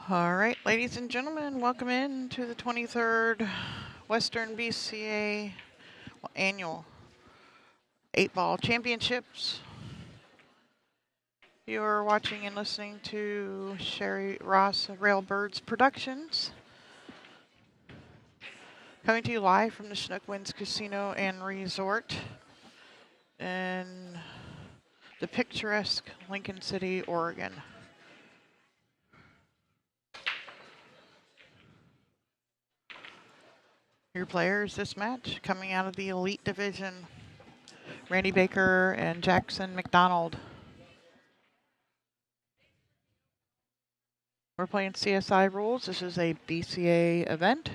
All right, ladies and gentlemen, welcome in to the 23rd Western BCA Annual 8-Ball Championships. You're watching and listening to Sherry Ross of Railbirds Productions. Coming to you live from the Chinook Casino and Resort in the picturesque Lincoln City, Oregon. Your players this match coming out of the Elite Division, Randy Baker and Jackson McDonald. We're playing CSI rules. This is a BCA event.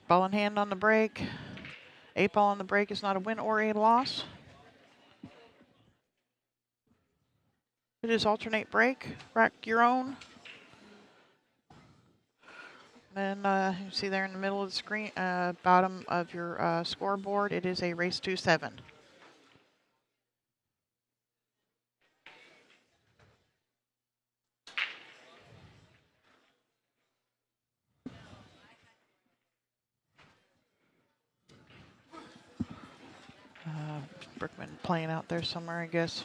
Ball in hand on the break. 8-ball on the break is not a win or a loss. It is alternate break. Rack your own. And you see there in the middle of the screen, bottom of your scoreboard, it is a race to 7. Brickman playing out there somewhere, I guess.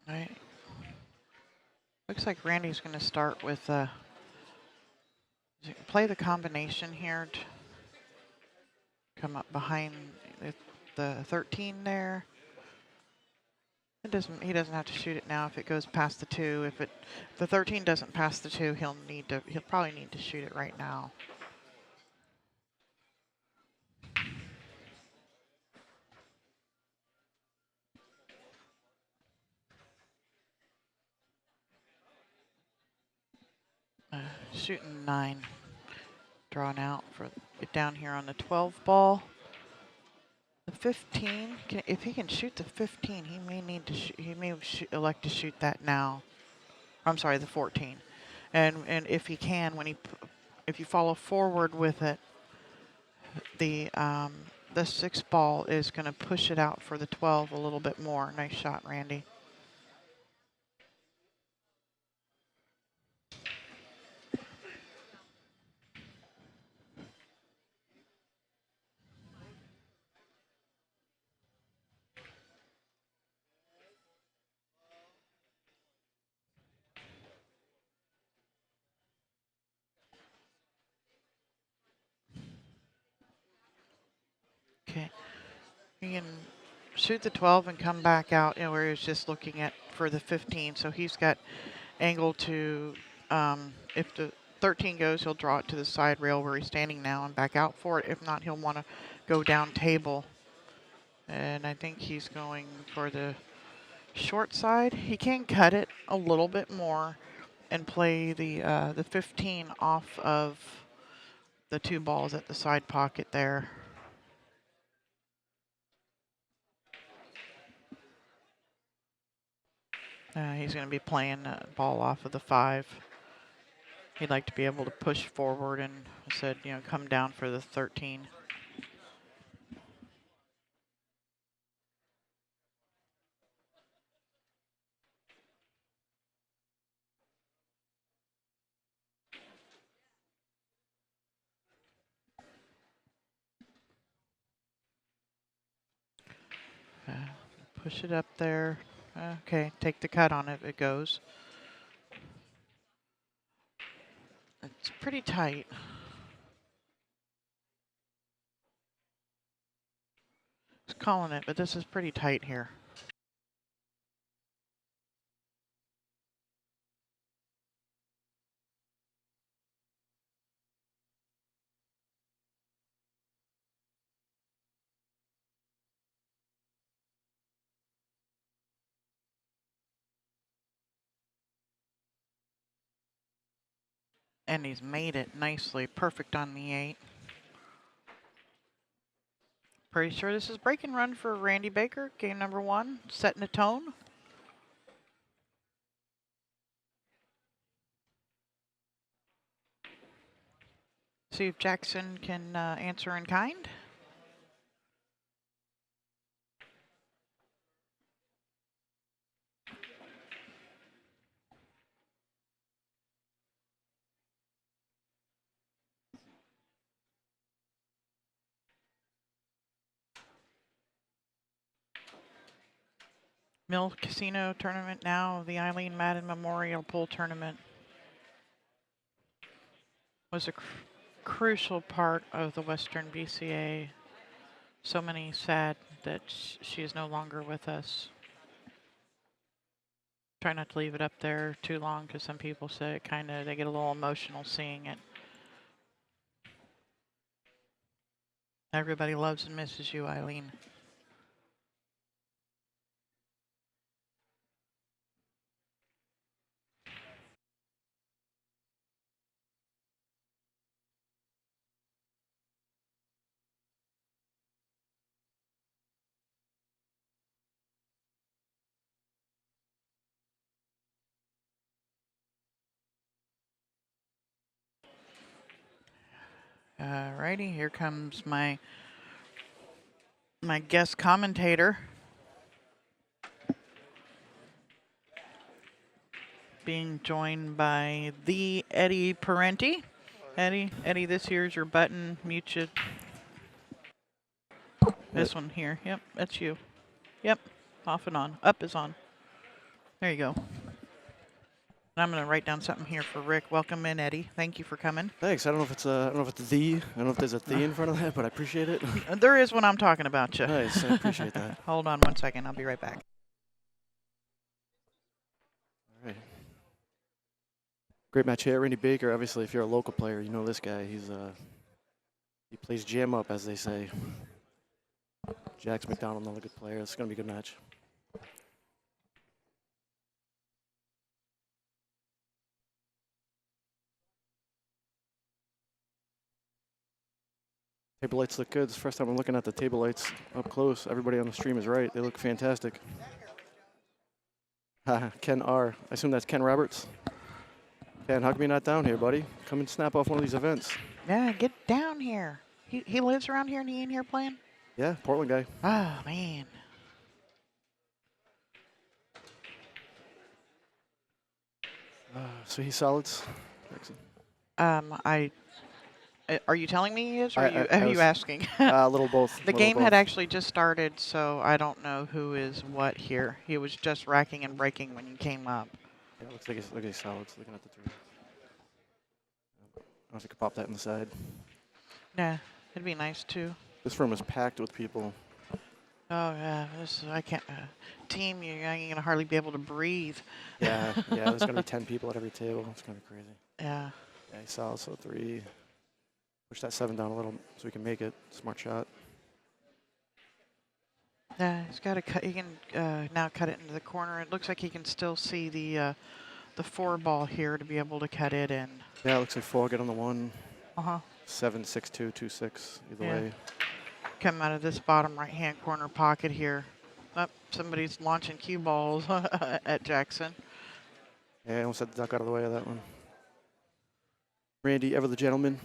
All right. Looks like Randy's going to start with play the combination here to come up behind the 13 there. He doesn't have to shoot it now if it goes past the 2. If the 13 doesn't pass the 2, he'll probably need to shoot it right now. Shooting 9, drawn out for it down here on the 12 ball. The 15, if he can shoot the 15, he may need to elect to shoot that now. I'm sorry, the 14, and if he can, if you follow forward with it, the 6 ball is going to push it out for the 12 a little bit more. Nice shot, Randy. Okay, he can shoot the 12 and come back out, where he was just looking at for the 15. So he's got angle to, if the 13 goes, he'll draw it to the side rail where he's standing now and back out for it. If not, he'll want to go down table. And I think he's going for the short side. He can cut it a little bit more and play the 15 off of the 2 balls at the side pocket there. He's going to be playing the ball off of the 5. He'd like to be able to push forward and said, come down for the 13. Push it up there. Okay, take the cut on it. It goes. It's pretty tight. It's calling it, but this is pretty tight here. And he's made it nicely. Perfect on the 8. Pretty sure this is break and run for Randy Baker. Game number 1, setting a tone. see if Jackson can answer in kind. Mill Casino Tournament now, the Eileen Madden Memorial Pool Tournament was a crucial part of the Western BCA. So many sad that she is no longer with us. Try not to leave it up there too long because some people say it they get a little emotional seeing it. Everybody loves and misses you, Eileen. Alrighty, here comes my guest commentator. Being joined by the Eddie Parenti. Eddie, this here's your button. Mute it. This one here. Yep, that's you. Yep, off and on. Up is on. There you go. And I'm going to write down something here for Rick. Welcome in, Eddie. Thank you for coming. Thanks. I don't know if it's I don't know if it's the. I don't know if there's a the in front of that, but I appreciate it. There is when I'm talking about you. Nice. I appreciate that. Hold on 1 second. I'll be right back. All right. Great match here. Randy Baker. Obviously, if you're a local player, you know this guy. He plays jam up, as they say. Jack's McDonald, another good player. It's going to be a good match. Table lights look good. It's the first time I'm looking at the table lights up close. Everybody on the stream is right. They look fantastic. Ken R. I assume that's Ken Roberts. Ken, how come you're not down here, buddy? Come and snap off one of these events. Yeah, get down here. He lives around here and he ain't here playing? Yeah, Portland guy. Oh, man. So he's solids. Are you telling me he is, or I are was- you asking? A little both. The game had actually just started, so I don't know who is what here. He was just racking and breaking when you came up. Yeah, looks like he's solids. Looking at the three. I don't know if you could pop that in the side. Yeah, it'd be nice too. This room is packed with people. Oh yeah, I can't. Team, you ain't gonna hardly be able to breathe. Yeah, there's gonna be 10 people at every table. It's gonna be crazy. Yeah. Yeah, he's solid. So 3. Push that 7 down a little so we can make it. Smart shot. Yeah, he's got to cut. He can now cut it into the corner. It looks like he can still see the 4 ball here to be able to cut it in. Yeah, it looks like 4. Get on the 1. 7, 6, 2, 2, 6. Either way. Come out of this bottom right-hand corner pocket here. Oh, somebody's launching cue balls at Jackson. Yeah, I almost had to duck out of the way of that one. Randy, ever the gentleman.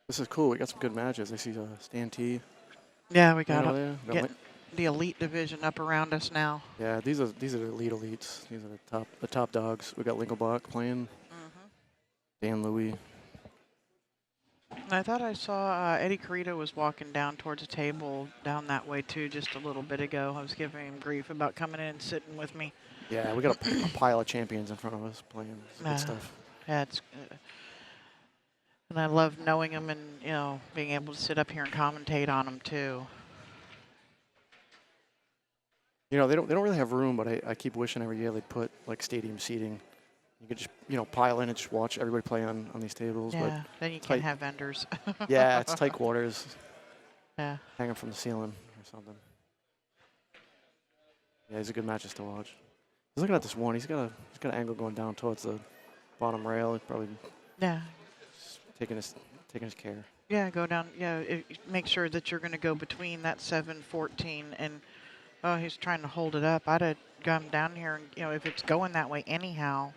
This is cool. We got some good matches. I see Stan T. Yeah, we got getting the elite division up around us now. Yeah, these are the elite elites. These are the top dogs. We got Linkelbach playing. Dan Louie. I thought I saw Eddie Carrito was walking down towards a table down that way too just a little bit ago. I was giving him grief about coming in and sitting with me. Yeah, we got a pile of champions in front of us playing. Good stuff. Yeah, and I love knowing them and, you know, being able to sit up here and commentate on them too. You know, they don't really have room, but I keep wishing every year they'd put like stadium seating. You could just, you know, pile in and just watch everybody play on these tables. Yeah, but then you can't have vendors. Yeah, it's tight quarters. Yeah. Hanging from the ceiling or something. Yeah, he's a good matches to watch. He's looking at this one. He's got an angle going down towards the bottom rail. He's probably taking his care. Yeah, go down. Yeah, make sure that you're going to go between that 7-14 and. Oh, he's trying to hold it up. I'd have gone down here and, you know, if it's going that way anyhow,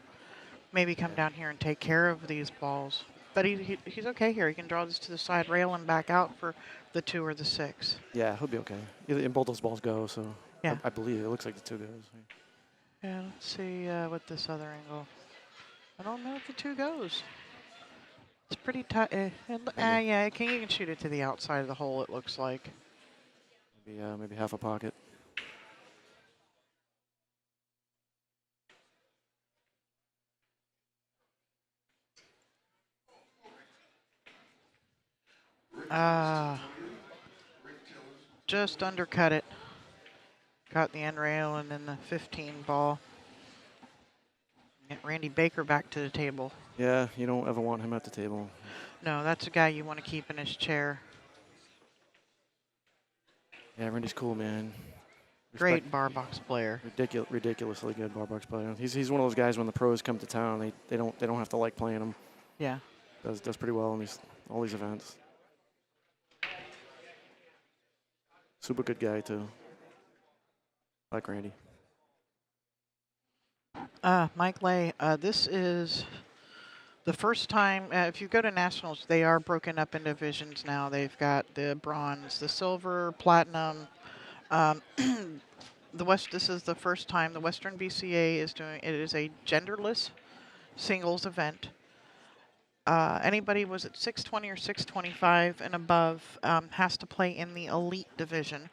maybe come down here and take care of these balls. But he's okay here. He can draw this to the side rail and back out for the 2 or the 6. Yeah, he'll be okay. And both those balls go, so Yeah. I believe it looks like the 2 goes. Yeah, let's see what this other angle. I don't know if the 2 goes. It's pretty tight. Yeah, you can shoot it to the outside of the hole, it looks like. Maybe half a pocket. Just undercut it. Got the end rail and then the 15 ball. Get Randy Baker back to the table. Yeah, you don't ever want him at the table. No, that's a guy you want to keep in his chair. Yeah, Randy's cool, man. Great bar box player. Ridiculously good bar box player. He's one of those guys when the pros come to town, they don't have to like playing him. Yeah. Does pretty well in all these events. Super good guy too. I like Randy. Mike Lay, this is the first time, if you go to Nationals, they are broken up in divisions now. They've got the bronze, the silver, platinum. This is the first time the Western BCA is doing, it is a genderless singles event. Anybody was at 620 or 625 and above has to play in the elite division.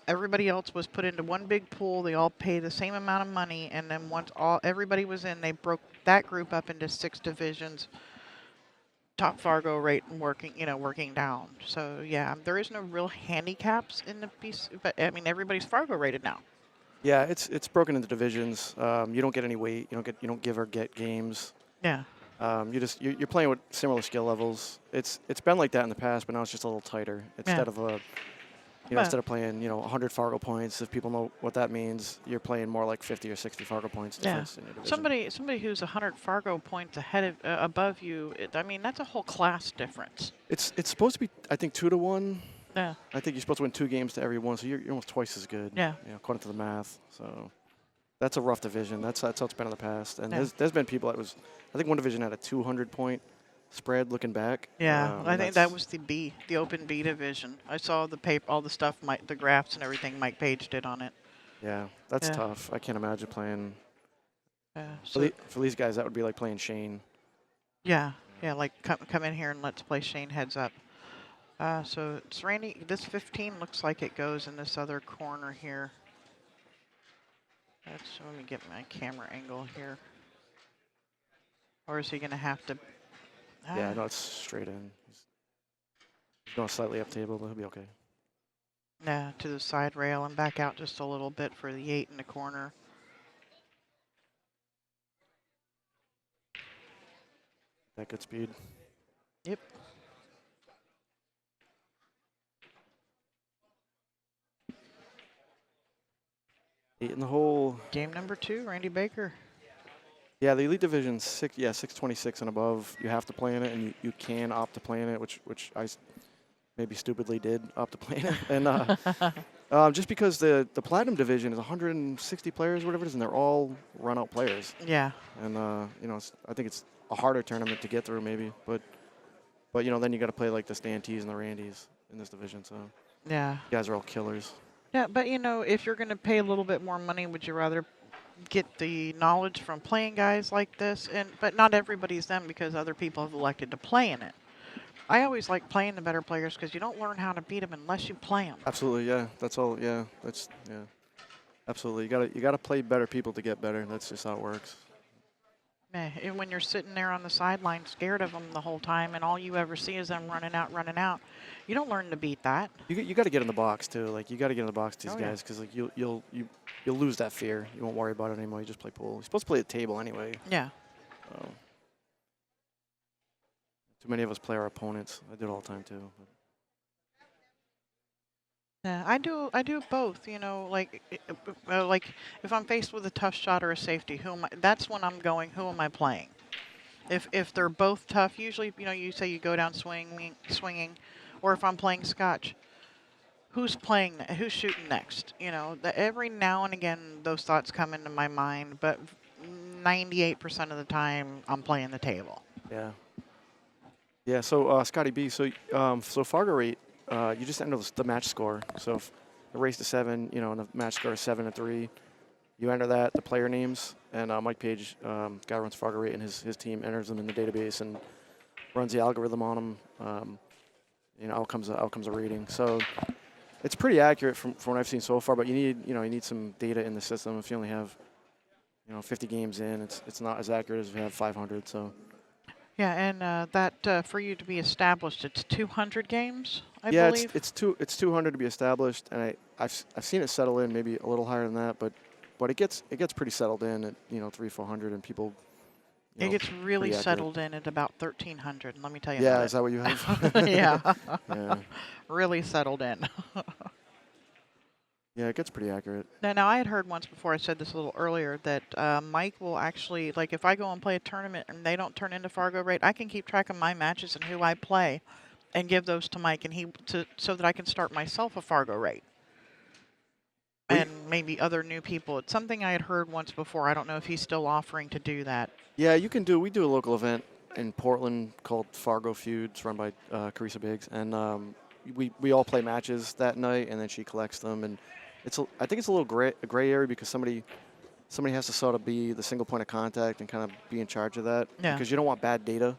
Everybody else was put into one big pool. They all pay the same amount of money, and then once everybody was in, they broke that group up into 6 divisions. Top FargoRate and working down. So yeah, there is no real handicaps in the piece, but I mean everybody's FargoRated now. Yeah, it's broken into divisions. You don't get any weight. You don't give or get games. Yeah. You're playing with similar skill levels. It's been like that in the past, but now it's just a little tighter. Instead of instead of playing 100 Fargo points, if people know what that means, you're playing more like 50 or 60 Fargo points difference in your division. Somebody who's 100 Fargo points ahead of above you. I mean that's a whole class difference. It's supposed to be, I think, 2 to 1. Yeah. I think you're supposed to win 2 games to every one, so you're almost twice as good. Yeah. According to the math. So that's a rough division. That's how it's been in the past. And there's been people I think one division had a 200-point spread looking back. Yeah, I think that was the open B division. I saw the paper, all the stuff, the graphs and everything Mike Page did on it. Yeah, that's tough. I can't imagine playing. So for these guys, that would be like playing Shane. Yeah, like come in here and let's play Shane heads up. So it's Randy. This 15 looks like it goes in this other corner here. Let me get my camera angle here. Or is he going to have to? Yeah, no, it's straight in. He's going slightly up table, but he'll be okay. Yeah, to the side rail and back out just a little bit for the 8 in the corner. That good speed. Yep. Eight in the hole. Game number 2, Randy Baker. Yeah, the elite division 626 and above. You have to play in it, and you can opt to play in it, which I maybe stupidly did opt to play in it. And just because the platinum division is 160 players, whatever it is, and they're all run-out players. Yeah. And I think it's a harder tournament to get through, maybe, but then you got to play like the Stantees and the Randys in this division. So yeah, you guys are all killers. Yeah, but if you're going to pay a little bit more money, would you rather get the knowledge from playing guys like this? But not everybody's them because other people have elected to play in it. I always like playing the better players because you don't learn how to beat them unless you play them. Absolutely, yeah. That's all. Yeah, absolutely. You gotta play better people to get better. That's just how it works. Yeah, and when you're sitting there on the sideline scared of them the whole time and all you ever see is them running out, you don't learn to beat that. You got to get in the box too. Like you got to get in the box to these guys because like you'll lose that fear. You won't worry about it anymore. You just play pool. You're supposed to play at the table anyway. Yeah. Too many of us play our opponents. I do it all the time too. Yeah, I do both. Like if I'm faced with a tough shot or a safety, that's when I'm going. Who am I playing? If they're both tough, usually you say you go down swinging, or if I'm playing Scotch, who's shooting next? Every now and again those thoughts come into my mind, but 98% of the time I'm playing the table. Yeah. Yeah. So Scotty B. So FargoRate, you just enter the match score. So if the race to 7, you know, and the match score is 7-3. You enter that, the player names, and Mike Page, guy who runs FargoRate, and his team enters them in the database and runs the algorithm on them. You know, outcomes a rating. So it's pretty accurate from what I've seen so far. But you need some data in the system. If you only have 50 games in, it's not as accurate as if you have 500. So Yeah, and that for you to be established, it's 200 games, I yeah, believe. it's 200 to be established, and I've seen it settle in maybe a little higher than that, but it gets pretty settled in at 300-400, and people. It gets really pretty accurate. settled in at about 1,300. Let me tell you Yeah, about is that what you have? it. Yeah. Yeah. Really settled in. Yeah, it gets pretty accurate. Now, I had heard once before, I said this a little earlier, that Mike will actually, like if I go and play a tournament and they don't turn into FargoRate, I can keep track of my matches and who I play and give those to Mike and so that I can start myself a FargoRate. And maybe other new people. It's something I had heard once before. I don't know if he's still offering to do that. Yeah, you can do. We do a local event in Portland called Fargo Feuds, run by Carissa Biggs, and we all play matches that night, and then she collects them. And I think it's a little gray area because somebody has to sort of be the single point of contact and kind of be in charge of that. Yeah. Because you don't want bad data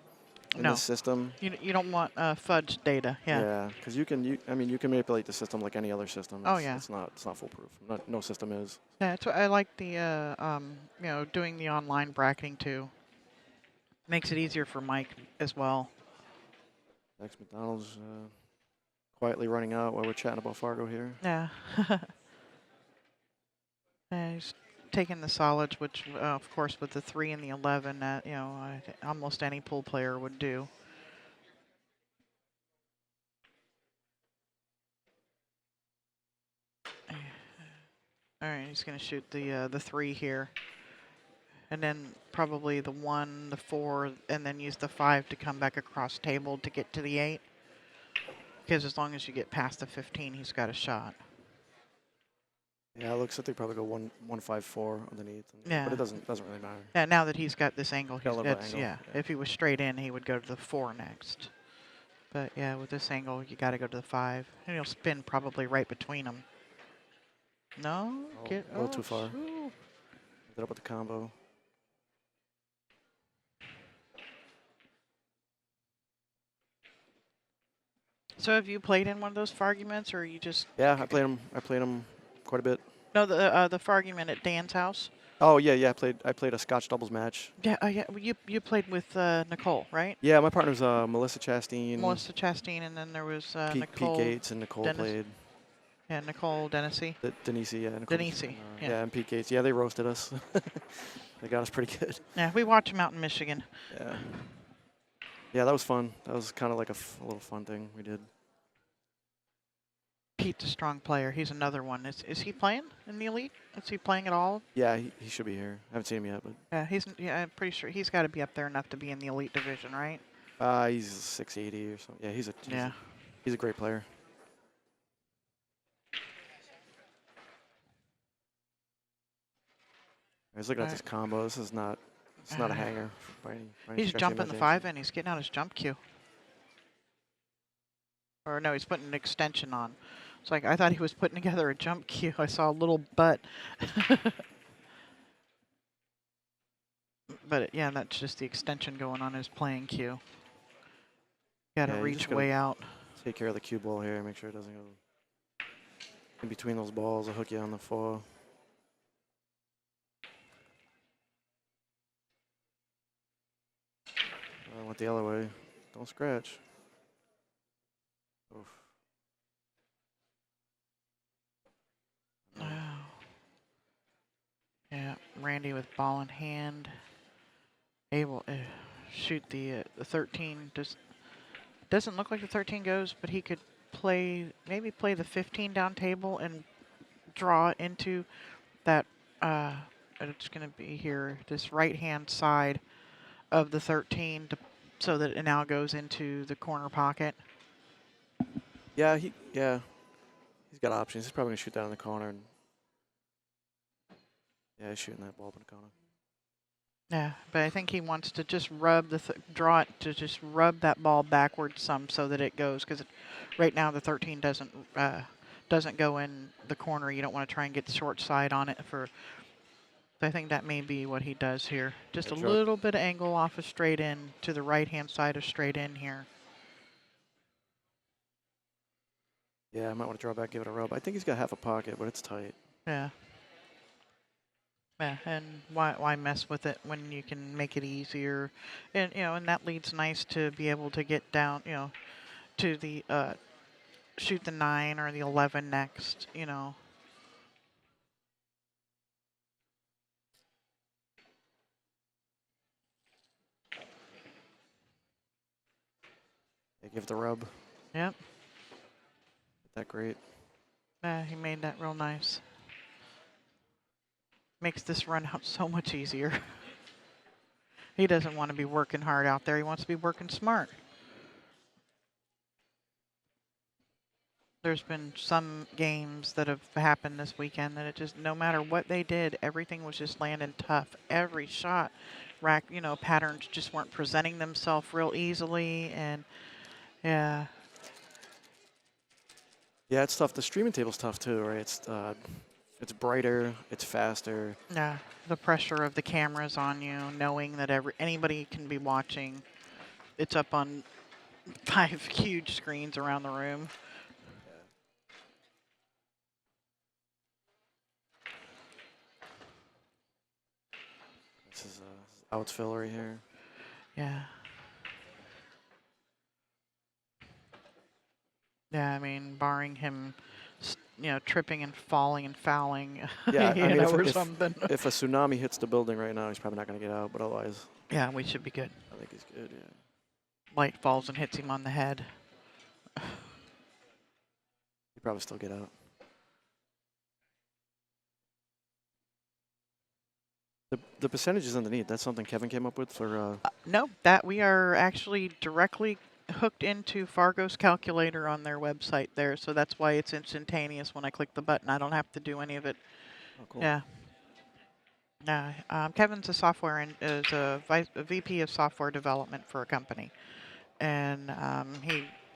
in No. the system. You don't want fudged data. Yeah. Yeah, because you can manipulate the system like any other system. Oh, yeah. It's not foolproof. No system is. Yeah, that's what I like the doing the online bracketing too. Makes it easier for Mike as well. Next McDonald's quietly running out while we're chatting about Fargo here. Yeah. Yeah, he's taking the solids, which of course with the 3 and the 11, almost any pool player would do. All right, he's going to shoot the 3 here. And then probably the 1, the 4, and then use the 5 to come back across table to get to the 8. Because as long as you get past the 15, he's got a shot. Yeah, it looks like they probably go 154 underneath. Yeah. But it doesn't really matter. Yeah, now that he's got this angle, Got a little angle, yeah. If he was straight in, he would go to the 4 next. But yeah, with this angle, you got to go to the 5. And he'll spin probably right between them. No? A little too far. Ended up with the combo. So have you played in one of those Farguments, or you just? Yeah, I played them quite a bit. No, the Fargument at Dan's house. Oh yeah. I played a Scotch doubles match. Yeah, yeah. Well, you played with Nicole, right? Yeah, my partner's Melissa Chastain. Melissa Chastain, and then there was Pete Gates and Nicole played. Yeah, Nicole Denisi. Denise, yeah. Nicole, Denisi, yeah. Yeah, and Pete Gates. Yeah, they roasted us. They got us pretty good. Yeah, we watch them out in Michigan. Yeah. Yeah, that was fun. That was kind of like a little fun thing we did. Pete's a strong player. He's another one. Is he playing in the elite? Is he playing at all? Yeah, he should be here. I haven't seen him yet, but Yeah, I'm pretty sure he's got to be up there enough to be in the elite division, right? he's 680 or something. Yeah, he's a great player. I was looking at this combo. This is not. It's not a hanger by any He's stretch of jumping the imagination. 5 and he's getting out his jump cue. Or no, he's putting an extension on. It's like I thought he was putting together a jump cue. I saw a little butt. But yeah, that's just the extension going on his playing cue. Got to reach way out. Take care of the cue ball here. Make sure it doesn't go in between those balls. I'll hook you on the 4. I went the other way. Don't scratch. Oof. Wow. Yeah, Randy with ball in hand, able to shoot the 13. Doesn't look like the 13 goes, but he could maybe play the 15 down table and draw into that. It's going to be here, this right hand side of the 13, so that it now goes into the corner pocket. Yeah, he's got options. He's probably gonna shoot that in the corner. And yeah, he's shooting that ball up in the corner. Yeah, but I think he wants to just rub draw it to just rub that ball backwards some so that it goes, because right now the 13 doesn't go in the corner. You don't want to try and get the short side on it for. I think that may be what he does here. Just a little bit of angle off of straight in to the right hand side of straight in here. Yeah, I might want to draw back, give it a rub. I think he's got half a pocket, but it's tight. Yeah. Yeah, and why mess with it when you can make it easier, and and that leads nice to be able to get down, to the shoot the 9 or the 11 next. Yeah, give it the rub. Yep. That great. Yeah, he made that real nice. Makes this run out so much easier. He doesn't want to be working hard out there. He wants to be working smart. There's been some games that have happened this weekend that it just, no matter what they did, everything was just landing tough. Every shot, patterns just weren't presenting themselves real easily, and yeah. Yeah, it's tough. The streaming table's tough too, right? It's brighter, it's faster. Yeah, the pressure of the cameras on you, knowing that anybody can be watching. It's up on 5 huge screens around the room. This is outs fill right here. Yeah. Yeah, I mean, barring him, tripping and falling and fouling, Yeah, I mean, or something. If a tsunami hits the building right now, he's probably not going to get out, but otherwise. Yeah, we should be good. I think he's good, yeah. Light falls and hits him on the head. He'd probably still get out. The percentages underneath, that's something Kevin came up with for... No, that we are actually directly hooked into Fargo's calculator on their website there, so that's why it's instantaneous when I click the button. I don't have to do any of it. Oh, cool. Yeah. Kevin's is a VP of software development for a company, and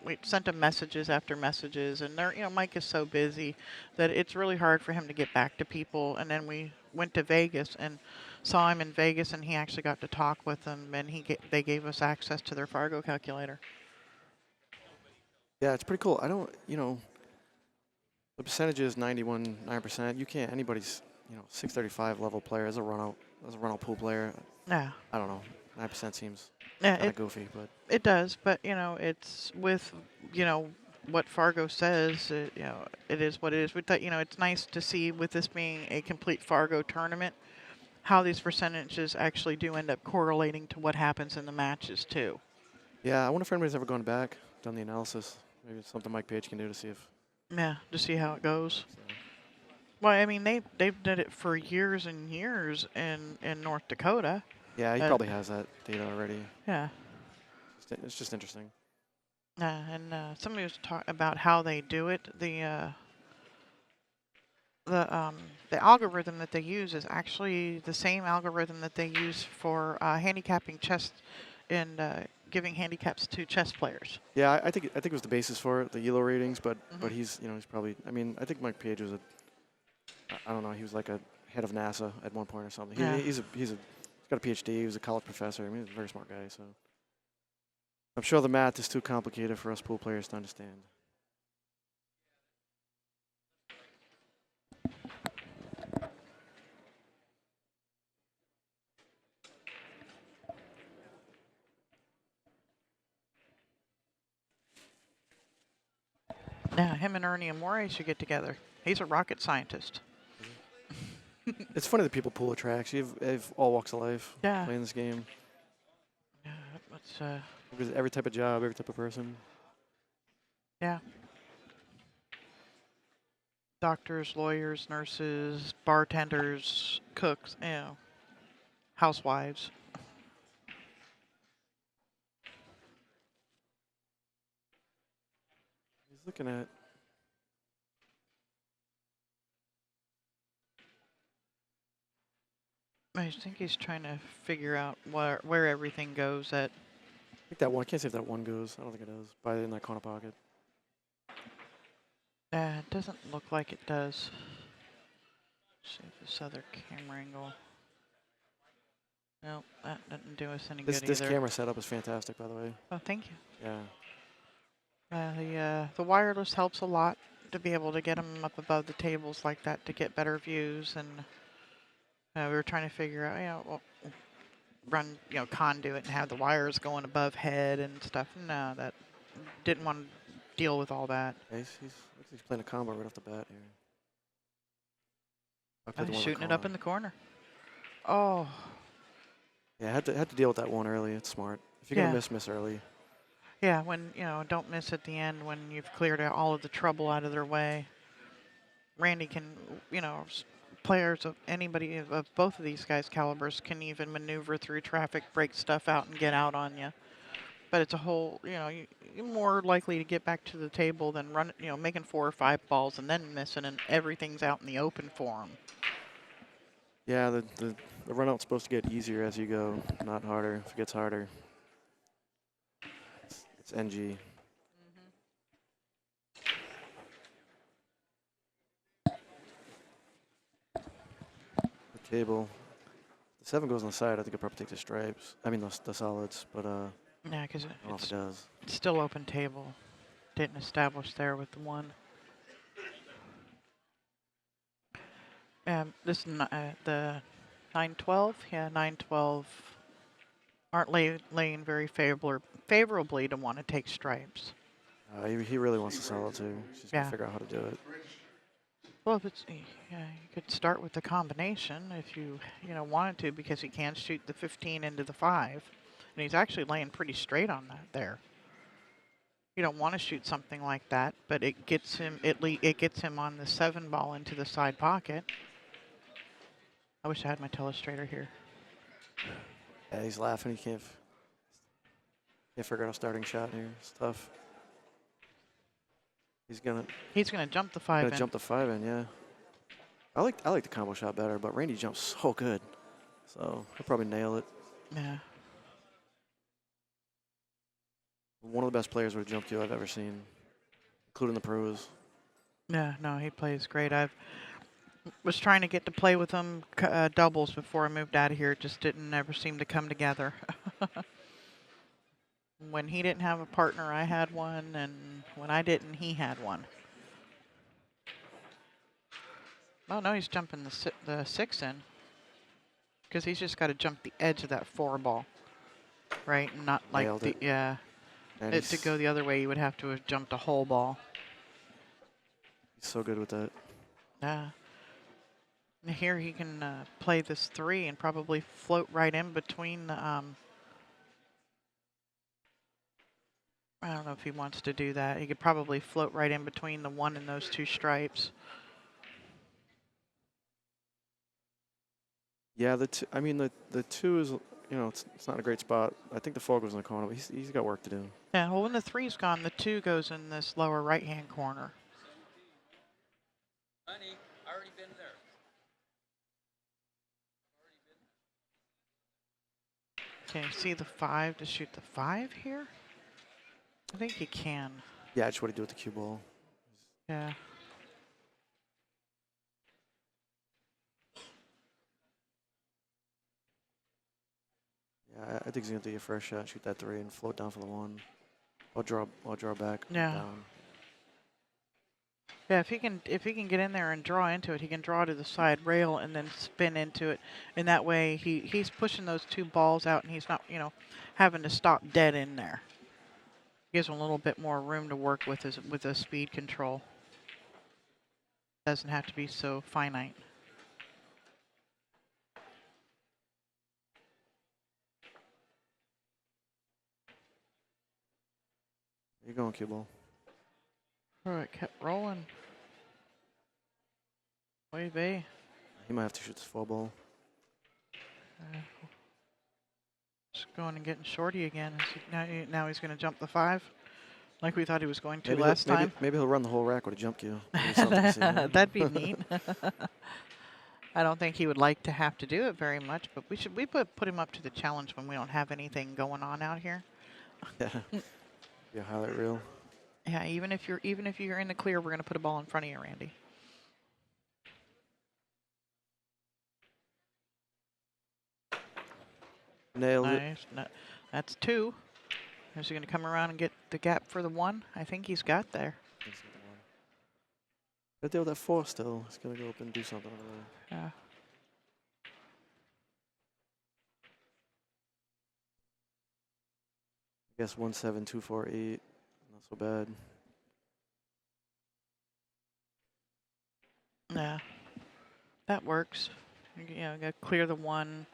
we sent him messages after messages, and Mike is so busy that it's really hard for him to get back to people. And then we went to Vegas and saw him in Vegas, and he actually got to talk with them, and they gave us access to their Fargo calculator. Yeah, it's pretty cool. I don't, the percentage is 9%. You can't, anybody's, 635 level player as a run out pool player. Yeah. I don't know. 9% seems Yeah, kind of goofy, but it does. But it's with what Fargo says. It is what it is. With that, it's nice to see, with this being a complete Fargo tournament, how these percentages actually do end up correlating to what happens in the matches too. Yeah, I wonder if anybody's ever gone back, done the analysis. Maybe it's something Mike Page can do to see if. Yeah, to see how it goes. So. Well, I mean, they've done it for years and years in North Dakota. Yeah, he probably has that data already. Yeah. It's just interesting. And somebody was talking about how they do it. The algorithm that they use is actually the same algorithm that they use for handicapping chess and giving handicaps to chess players. Yeah, I think it was the basis for it, the ELO ratings, but he's he's probably, I mean, I think Mike Page was I don't know, he was like a head of NASA at one point or something. Yeah. He's got a PhD. He was a college professor. I mean, he's a very smart guy. So I'm sure the math is too complicated for us pool players to understand. Yeah, him and Ernie Amore should get together. He's a rocket scientist. It's funny that people pool attracts. You have all walks of life playing this game. Yeah, let's. Because every type of job, every type of person. Yeah. Doctors, lawyers, nurses, bartenders, cooks, housewives. He's looking at. I think he's trying to figure out where everything goes at. I think that one. I can't see if that one goes. I don't think it does. By in that corner pocket. It doesn't look like it does. See if this other camera angle. Nope, that didn't do us any good This either. camera setup is fantastic, by the way. Oh, thank you. Yeah. The wireless helps a lot to be able to get them up above the tables like that to get better views. And we were trying to figure out, well, run conduit and have the wires going above head and stuff. No, that didn't want to deal with all that. Yeah, he's playing a combo right off the bat here. Shooting it up in the corner. Oh. Yeah, I had to deal with that one early. It's smart. If you're gonna miss early. Yeah, when don't miss at the end when you've cleared out all of the trouble out of their way. Randy can, players of anybody of both of these guys' calibers can even maneuver through traffic, break stuff out, and get out on you. But it's a whole, you're more likely to get back to the table than making 4 or 5 balls and then missing, and everything's out in the open for them. Yeah, the run out's supposed to get easier as you go, not harder. If it gets harder, it's NG. The table. The 7 goes on the side. I think it probably takes the stripes. I mean the solids, but yeah, because I don't know if it does. It's still open table. Didn't establish there with the 1. This the 9-12. Yeah, 9-12 aren't laying very favorably to want to take stripes. He really wants the solid too. He's just gonna figure out how to do it. Well, if it's you could start with the combination if you wanted to, because he can shoot the 15 into the 5, and he's actually laying pretty straight on that there. You don't want to shoot something like that, but it gets him it gets him on the 7 ball into the side pocket. I wish I had my telestrator here. Yeah, he's laughing. He can't figure out a starting shot here. It's tough. He's gonna jump the 5 in. Jump the 5 in, yeah. I like the combo shot better, but Randy jumps so good, so he'll probably nail it. Yeah. One of the best players with a jump cue I've ever seen, including the pros. Yeah, no, he plays great. Was trying to get to play with him doubles before I moved out of here. It just never seem to come together. When he didn't have a partner, I had one, and when I didn't, he had one. Oh no, he's jumping the 6 in, because he's just got to jump the edge of that 4 ball, right? And not like Nailed it. yeah. And To go the other way, you would have to have jumped a whole ball. He's so good with that. Yeah. And here he can play this 3 and probably float right in between the. I don't know if he wants to do that. He could probably float right in between the 1 and those 2 stripes. Yeah, the 2 is, it's not a great spot. I think the 4 goes in the corner, but he's got work to do. Yeah, well, when the 3's gone, the 2 goes in this lower right-hand corner. Honey, I already been there. Can you see the 5 to shoot the 5 here? I think you can. Yeah, that's what he do with the cue ball. Yeah. Yeah, I think he's gonna do your first shot, shoot that 3, and float down for the 1. I'll draw back. Yeah. Down. Yeah, if he can get in there and draw into it, he can draw to the side rail and then spin into it. And that way he's pushing those 2 balls out, and he's not, having to stop dead in there. Gives him a little bit more room to work with the speed control. Doesn't have to be so finite. You're going, cue ball. Oh, it kept rolling. Way be. He might have to shoot this 4 ball. Just going and getting shorty again. Now he's going to jump the 5, like we thought he was going to last time. Maybe he'll run the whole rack with a jump cue. Maybe something to see, right? That'd be neat. I don't think he would like to have to do it very much, but we put him up to the challenge when we don't have anything going on out here. Yeah. Be a highlight reel. Yeah, even if you're in the clear, we're gonna put a ball in front of you, Randy. Nailed it. Nice. No, that's 2. Is he gonna come around and get the gap for the 1? I think he's got there. Gotta deal with that 4 still. He's gonna go up and do something over there. Yeah. I guess 17248. Not so bad. Yeah. That works. You know, gotta clear the 1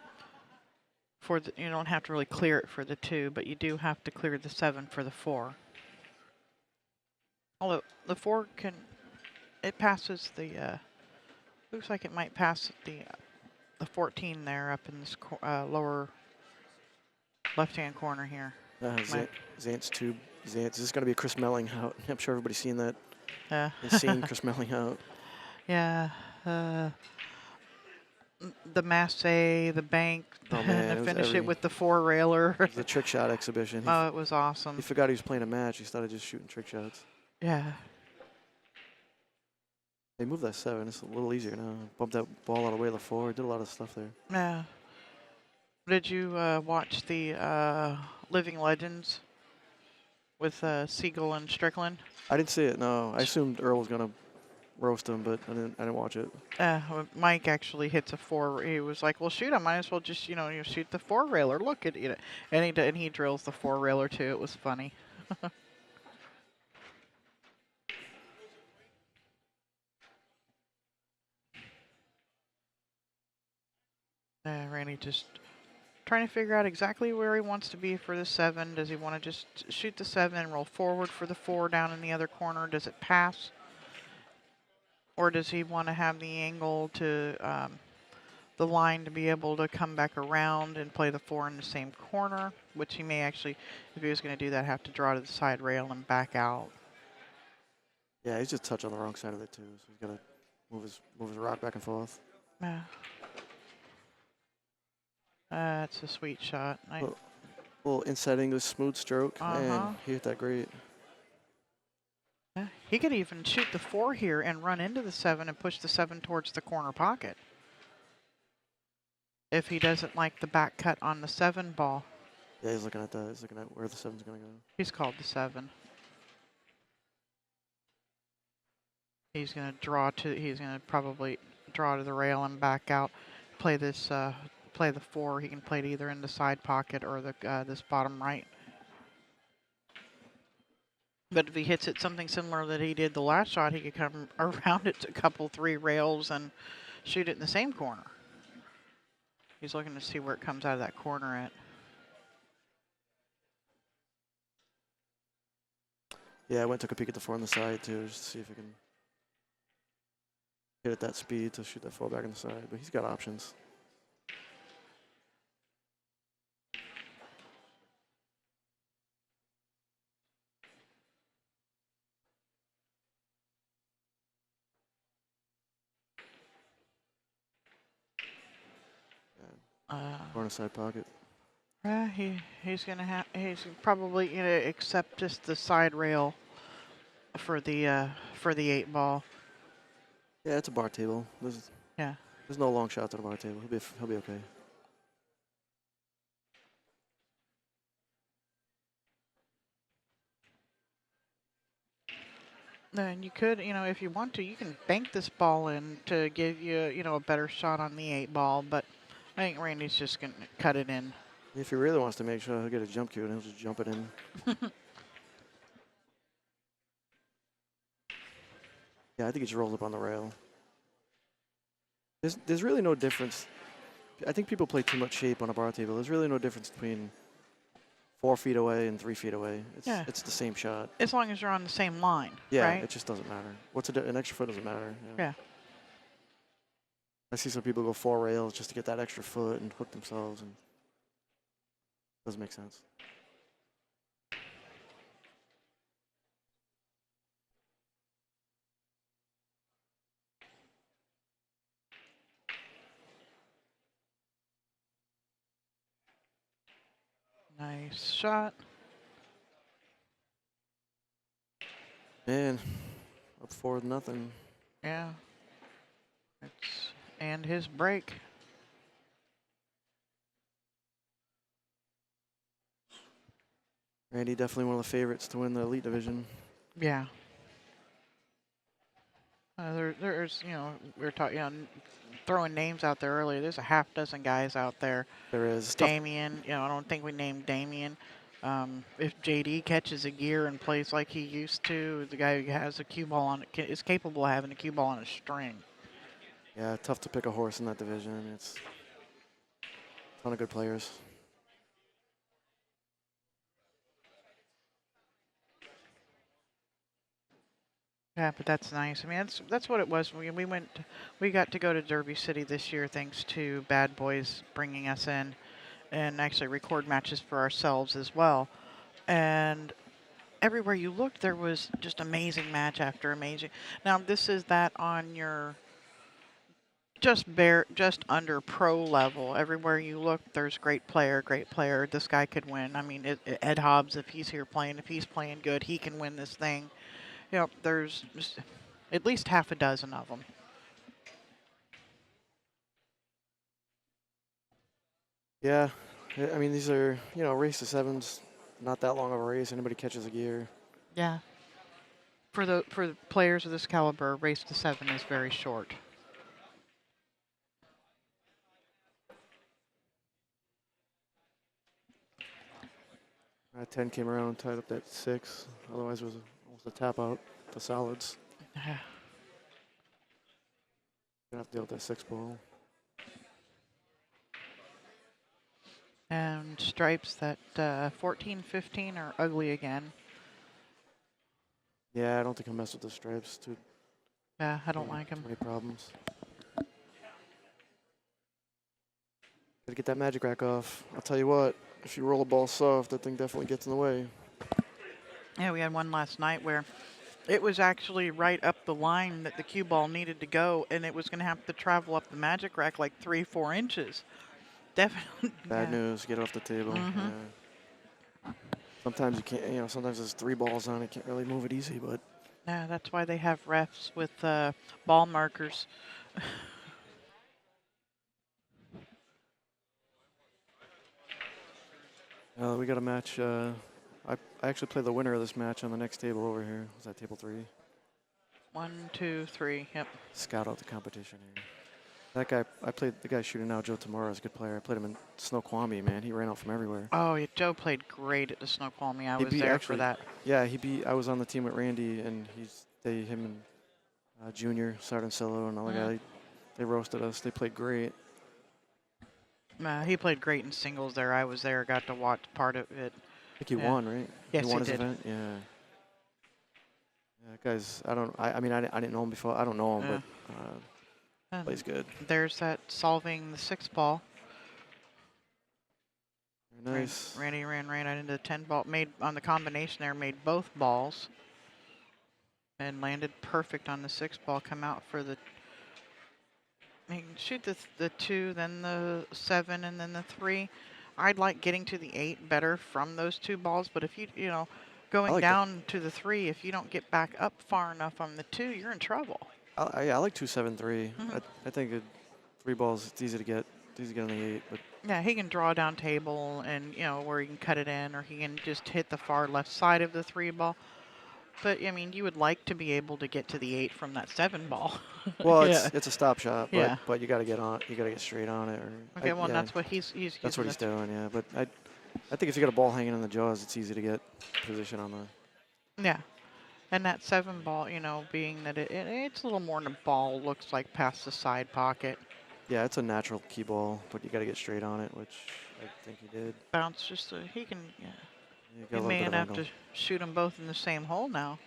for the. You don't have to really clear it for the 2, but you do have to clear the 7 for the 4. Although the 4 can, it passes the. Looks like it might pass the 14 there up in this lower left-hand corner here. Zant's tube. Zant's. This is gonna be a Chris Melling out. I'm sure everybody's seen that Yeah. insane Chris Melling out. Yeah. The Masse, the bank, Oh, man, and finish it with the 4-railer. It was a trick shot exhibition. Oh, it was awesome. He forgot he was playing a match. He started just shooting trick shots. Yeah. They moved that 7. It's a little easier now. Bumped that ball out of the way of the 4. Did a lot of stuff there. Yeah. Did you watch the Living Legends with Siegel and Strickland? I didn't see it. No, I assumed Earl was gonna roast him, but I didn't watch it. Mike actually hits a 4. He was like, "Well, shoot, I might as well just you shoot the 4-railer. Look at it." And he drills the 4-railer too. It was funny. Randy just trying to figure out exactly where he wants to be for the 7. Does he want to just shoot the 7 and roll forward for the 4 down in the other corner? Does it pass? Or does he want to have the angle to the line to be able to come back around and play the 4 in the same corner? Which he may actually, if he was going to do that, have to draw to the side rail and back out. Yeah, he's just touched on the wrong side of it too, so he's got to move his rock back and forth. Yeah. That's a sweet shot. Little inside English smooth stroke. Man, he hit that great. Yeah. He could even shoot the 4 here and run into the 7 and push the 7 towards the corner pocket. If he doesn't like the back cut on the 7 ball. Yeah, he's looking at that. He's looking at where the 7's going to go. He's called the 7. He's going to he's going to probably draw to the rail and back out. Play this, play the 4. He can play it either in the side pocket or the this bottom right. But if he hits it something similar that he did the last shot, he could come around it to a couple 3 rails and shoot it in the same corner. He's looking to see where it comes out of that corner at. Yeah, I took a peek at the 4 on the side too, just to see if he can hit at that speed to shoot that 4 back on the side. But he's got options. Corner side pocket. He's probably gonna accept just the side rail for the 8 ball. Yeah, it's a bar table. There's no long shots at a bar table. He'll be okay. Then you could, if you want to, you can bank this ball in to give you, a better shot on the 8 ball. But I think Randy's just gonna cut it in. If he really wants to make sure he'll get a jump cue, and he'll just jump it in. Yeah, I think he just rolls up on the rail. There's really no difference. I think people play too much shape on a bar table. There's really no difference between 4 feet away and 3 feet away. It's the same shot. As long as you're on the same line, yeah, right? It just doesn't matter. An extra foot doesn't matter. Yeah. I see some people go 4 rails just to get that extra foot and hook themselves, and doesn't make sense. Nice shot. Man, up 4-0. Yeah. And his break. Randy definitely one of the favorites to win the Elite Division. Yeah. There's, we were talking, throwing names out there earlier. There's a half dozen guys out there. There is. Damien, I don't think we named Damien. If JD catches a gear and plays like he used to, the guy who has a cue ball on it is capable of having a cue ball on a string. Yeah, tough to pick a horse in that division. It's a ton of good players. Yeah, but that's nice. I mean, that's what it was. We got to go to Derby City this year thanks to Bad Boys bringing us in and actually record matches for ourselves as well. And everywhere you looked, there was just amazing match after amazing. Now, this is that on your just under pro level. Everywhere you look, there's great player, great player. This guy could win. I mean, Ed Hobbs, if he's here playing, if he's playing good, he can win this thing. There's just at least half a dozen of them. Yeah, I mean, these are, race to sevens, not that long of a race. Anybody catches a gear. Yeah. For the players of this caliber, race to 7 is very short. 10 came around, tied up that 6. Otherwise, it was almost a tap out to solids. Yeah. Gonna have to deal with that 6 ball. And stripes that 14, 15 are ugly again. Yeah, I don't think I'll mess with the stripes. Yeah, I don't like them. Too many problems. Gotta get that magic rack off. I'll tell you what, if you roll a ball soft, that thing definitely gets in the way. Yeah, we had one last night where it was actually right up the line that the cue ball needed to go, and it was going to have to travel up the magic rack like 3-4 inches. Definitely. Bad news, get it off the table. Mm-hmm. Yeah. Sometimes you can't, sometimes there's 3 balls on it, can't really move it easy, but. Yeah, that's why they have refs with ball markers. We got a match. I actually play the winner of this match on the next table over here. Was that table 3? 1, 2, 3. Yep. Scout out the competition here. That guy, I played the guy shooting now, Joe Tamara, is a good player. I played him in Snoqualmie, man. He ran out from everywhere. Oh, yeah, Joe played great at the Snoqualmie. I was there for that. Yeah, I was on the team with Randy, and him and Junior, Sergeant Sillo, and all the guy. They roasted us. They played great. He played great in singles there. I was there, got to watch part of it. I think he won, right? Yes, he won his did. event. Yeah. Yeah, guys. I mean, I didn't know him before. I don't know him, but plays good. There's that solving the 6 ball. Very nice. Randy ran right into the 10 ball. Made on the combination there. Made both balls. And landed perfect on the 6 ball. Come out for the. Shoot the 2, then the 7, and then the 3. I'd like getting to the 8 better from those 2 balls, but if going down to the 3, if you don't get back up far enough on the 2, you're in trouble. I like 2-7-3. I think 3 balls, it's easy to get on the 8, but. Yeah, he can draw down table and, where he can cut it in, or he can just hit the far left side of the 3 ball. But, I mean, you would like to be able to get to the 8 from that 7 ball. Well, it's a stop shot, yeah. But you got to get on. You got to get straight on it. That's what he's that's what he's doing. Yeah, but I think if you got a ball hanging in the jaws, it's easy to get position on the. Yeah, and that 7 ball, being that it's a little more than a ball, looks like past the side pocket. Yeah, it's a natural key ball, but you got to get straight on it, which I think he did. Bounce he can. Yeah. He may have to shoot them both in the same hole now.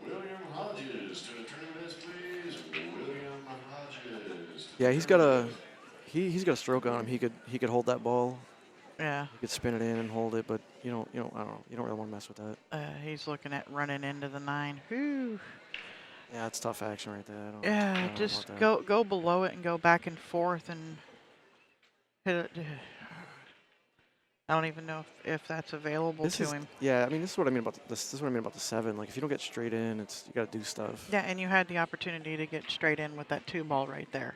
William Hodges to the tournament, please. William Hodges. Yeah, he's got a stroke on him. He could hold that ball. Yeah. He could spin it in and hold it, but I don't know. You don't really want to mess with that. He's looking at running into the 9. Whew. Yeah, it's tough action right there. I don't just go below it and go back and forth and hit it. I don't even know if that's available This to is, him. yeah, I mean, this is what I mean about this is what I mean about the 7. Like, if you don't get straight in, it's you got to do stuff. Yeah, and you had the opportunity to get straight in with that 2 ball right there.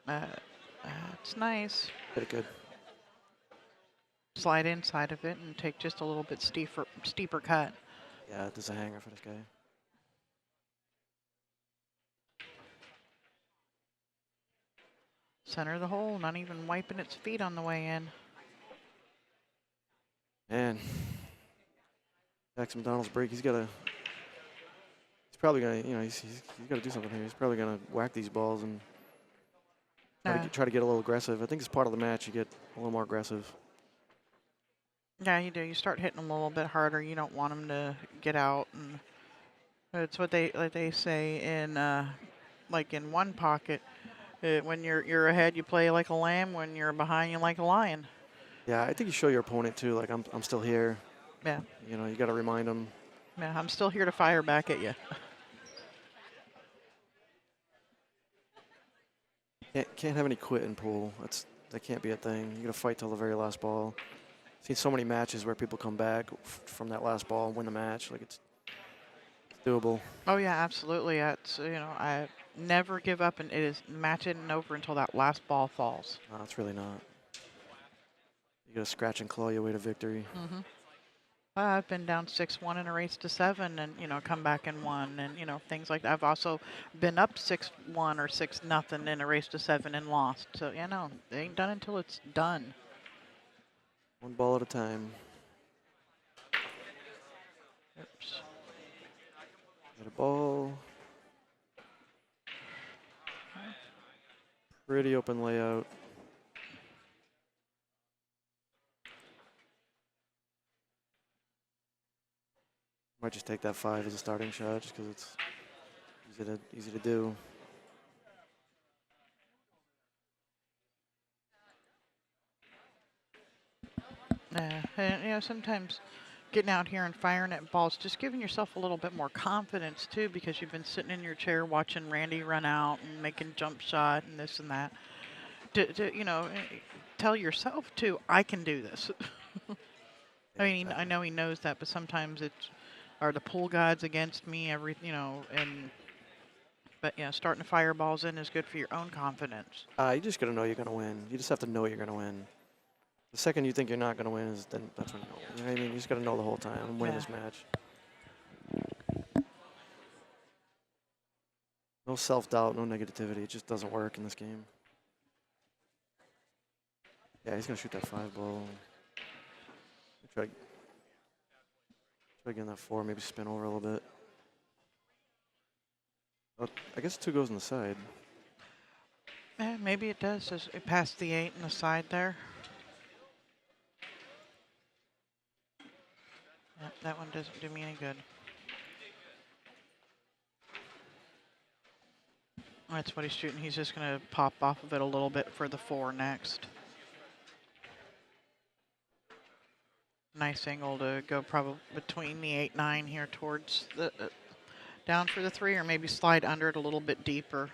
Yeah. It's nice. Pretty good. Slide inside of it and take just a little bit steeper cut. Yeah, there's a hanger for this guy. Center of the hole, not even wiping its feet on the way in. Man, Jackson McDonald's break. He's probably gonna, you know, he's got to do something here. He's probably gonna whack these balls and try to get a little aggressive. I think it's part of the match. You get a little more aggressive. Yeah, you do. You start hitting them a little bit harder. You don't want them to get out, and it's what they say in like in one pocket. When you're ahead, you play like a lamb. When you're behind, you like a lion. Yeah, I think you show your opponent too. Like I'm still here. Yeah. You know, you got to remind them. Yeah, I'm still here to fire back at you. Can't have any quit in pool. That can't be a thing. You got to fight till the very last ball. Seen so many matches where people come back from that last ball and win the match. Like it's doable. Oh yeah, absolutely. It's I never give up, and the match isn't over until that last ball falls. No, it's really not. You got to scratch and claw your way to victory. Mm-hmm. I've been down 6-1 in a race to 7, and come back and won, and things like that. I've also been up 6-1 or 6-0 in a race to 7 and lost. So it ain't done until it's done. One ball at a time. Oops. Got a ball. Pretty open layout. Might just take that 5 as a starting shot just because it's easy to do. And sometimes getting out here and firing at balls, just giving yourself a little bit more confidence too, because you've been sitting in your chair watching Randy run out and making jump shot and this and that. Tell yourself too, I can do this. I mean, I know he knows that, but sometimes are the pool gods against me? But starting to fire balls in is good for your own confidence. You just gotta know you're gonna win. You just have to know you're gonna win. The second you think you're not gonna win that's when you know. You know what I mean? You just gotta know the whole time. I'm winning this match. No self-doubt, no negativity. It just doesn't work in this game. Yeah, he's gonna shoot that 5 ball. Try getting that 4, maybe spin over a little bit. Oh, I guess 2 goes on the side. Yeah, maybe it does. It passed the 8 on the side there. Yep, that one doesn't do me any good. That's what he's shooting. He's just going to pop off of it a little bit for the 4 next. Nice angle to go probably between the 8-9 here towards the down for the 3, or maybe slide under it a little bit deeper.